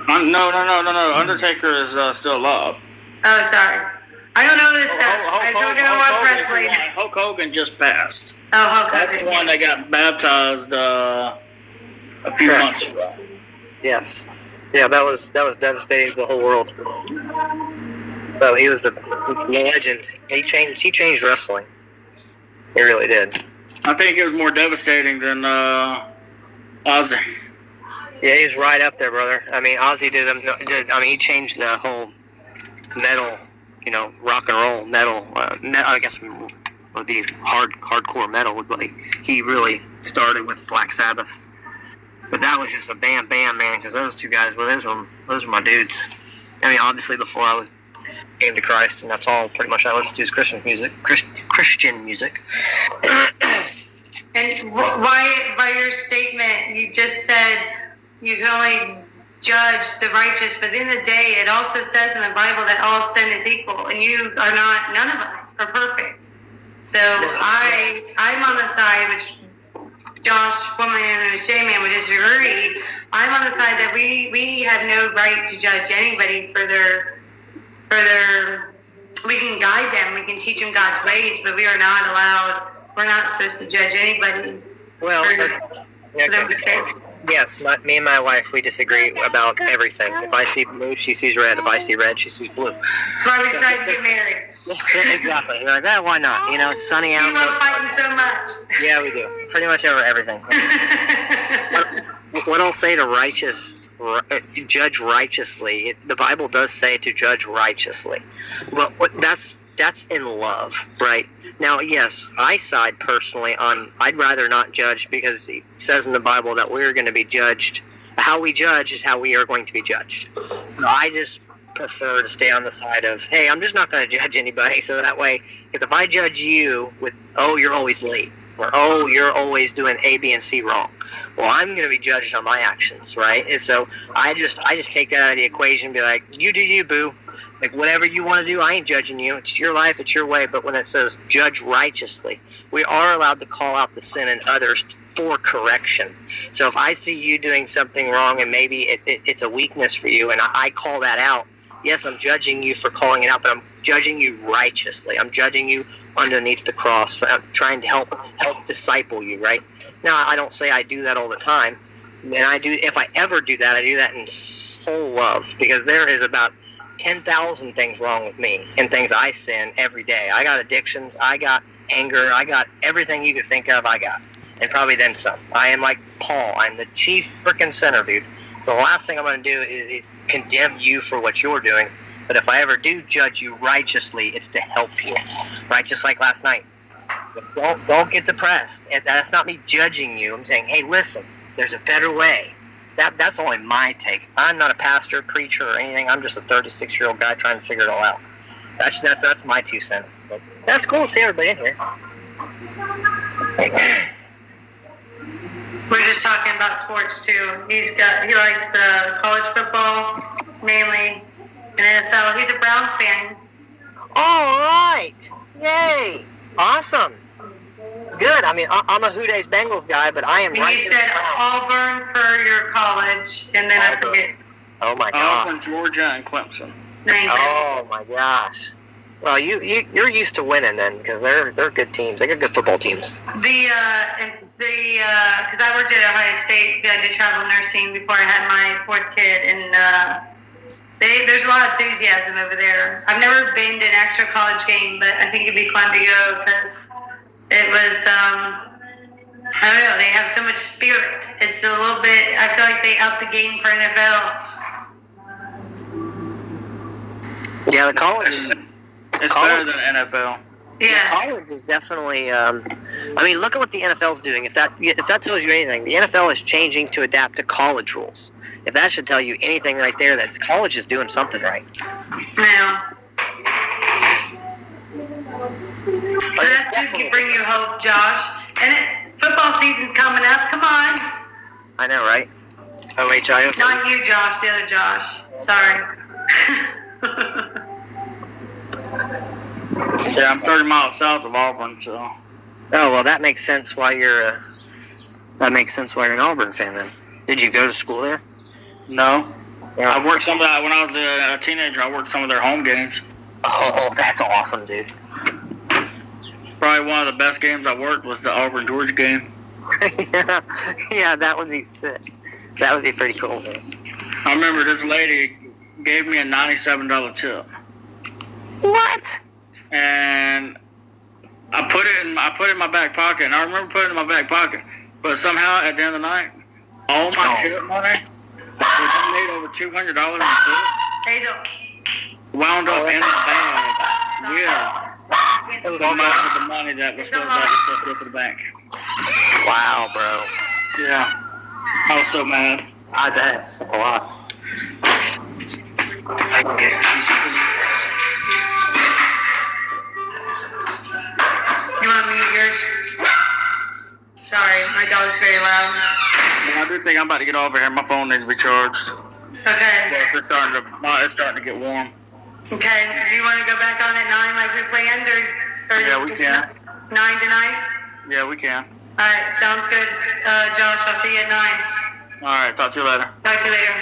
No. Undertaker is still alive. Oh, sorry. I don't know this stuff. I told you I watch wrestling. Hulk Hogan just passed. Oh, Hulk Hogan. That's the one that got baptized a few months ago. Yes. Yeah, that was devastating to the whole world. So he was the legend. He changed wrestling. He really did. I think it was more devastating than Ozzy. Yeah, he's right up there, brother. I mean, Ozzy he changed the whole metal, rock and roll metal. I guess would be hardcore metal. He really started with Black Sabbath. But that was just a bam, man, because those two guys, well, those were my dudes. I mean, obviously before I came to Christ, and that's all pretty much I listened to is Christian music. And why, by your statement, you just said you can only judge the righteous, but at the end of the day, it also says in the Bible that all sin is equal, and none of us are perfect. So I'm on the side, which Josh, woman, and J-Man would disagree. I'm on the side that we have no right to judge anybody for their. We can guide them, we can teach them God's ways, but we are not allowed. We're not supposed to judge anybody for their mistakes. Yes, me and my wife, we disagree about everything. If I see blue, she sees red. If I see red, she sees blue. Why we decided to get married. Exactly. You're like, why not? It's sunny out. You love fighting so much. Yeah, we do. Pretty much over everything. what I'll say to judge righteously. The Bible does say to judge righteously. But that's in love, right? Now, yes, I side personally on I'd rather not judge because it says in the Bible that we're going to be judged. How we judge is how we are going to be judged. So I just prefer to stay on the side of, hey, I'm just not going to judge anybody. So that way, if I judge you with, oh, you're always late, or oh, you're always doing A, B, and C wrong, well, I'm going to be judged on my actions, right? And so I just take that out of the equation and be like, you do you, boo. Like, whatever you want to do, I ain't judging you. It's your life, it's your way. But when it says judge righteously, we are allowed to call out the sin in others for correction. So if I see you doing something wrong and maybe it's a weakness for you and I call that out, yes, I'm judging you for calling it out, but I'm judging you righteously. I'm judging you underneath the cross. I'm trying to help disciple you, right? Now, I don't say I do that all the time. And if I ever do that, I do that in full love, because there is about 10,000 things wrong with me and things I sin every day. I got addictions. I got anger. I got everything you could think of. I got. And probably then some. I am like Paul. I'm the chief freaking sinner, dude. So the last thing I'm going to do is condemn you for what you're doing. But if I ever do judge you righteously, it's to help you. Right? Just like last night. Don't get depressed. That's not me judging you. I'm saying, hey, listen, there's a better way. That's only my take. I'm not a pastor, preacher, or anything. I'm just a 36-year-old guy trying to figure it all out. That's my 2 cents. But that's cool to see everybody in here. We're just talking about sports too. He likes college football mainly, and NFL. He's a Browns fan. All right, yay, awesome, good. I mean, I'm a Who Days Bengals guy, but I am. And right. you said Auburn for your college, and then Auburn. I forget. Oh my gosh. Auburn, Georgia, and Clemson. Oh my gosh. Well, you're used to winning then, because they're good teams. They got good football teams. Because I worked at Ohio State, I did travel nursing before I had my 4th kid, and there's a lot of enthusiasm over there. I've never been to an actual college game, but I think it'd be fun to go because it was, I don't know, they have so much spirit. It's a little bit, I feel like they upped the game for NFL. Yeah, the college. It's better than NFL. Yeah, college is definitely. I mean, look at what the NFL's doing. If that tells you anything, the NFL is changing to adapt to college rules. If that should tell you anything right there, that college is doing something right. Yeah. So that could bring you hope, Josh. And football season's coming up. Come on. I know, right? OHIO. Not you, Josh. The other Josh. Sorry. Yeah, I'm 30 miles south of Auburn, so. Oh well, that makes sense why you're an Auburn fan then. Did you go to school there? No. Yeah. I worked some of that when I was a teenager. I worked some of their home games. Oh, that's awesome, dude. Probably one of the best games I worked was the Auburn Georgia game. yeah, that would be sick. That would be pretty cool, man. I remember this lady gave me a $97 tip. What? And I put it in my back pocket, and I remember putting it in my back pocket. But somehow at the end of the night, all my tip money, which I made over $200 in tip, wound up in the bag. Yeah. It was all about the money that was supposed to go to the bank. Wow, bro. Yeah. I was so mad. I bet. That's a lot. You want to mute yours? Sorry, my dog's very loud. I do think I'm about to get over here. My phone needs to be charged. Okay. It's starting to get warm. Okay. Do you want to go back on at 9 like we planned, or yeah, we can. 9 tonight? Yeah, we can. All right. Sounds good. Josh, I'll see you at 9. All right. Talk to you later. Talk to you later.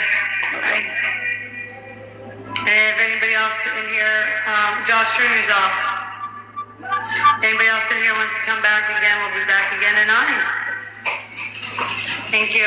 Okay. And if anybody else in here, Josh room is off. Anybody else in here wants to come back again, we'll be back again at 9. Thank you.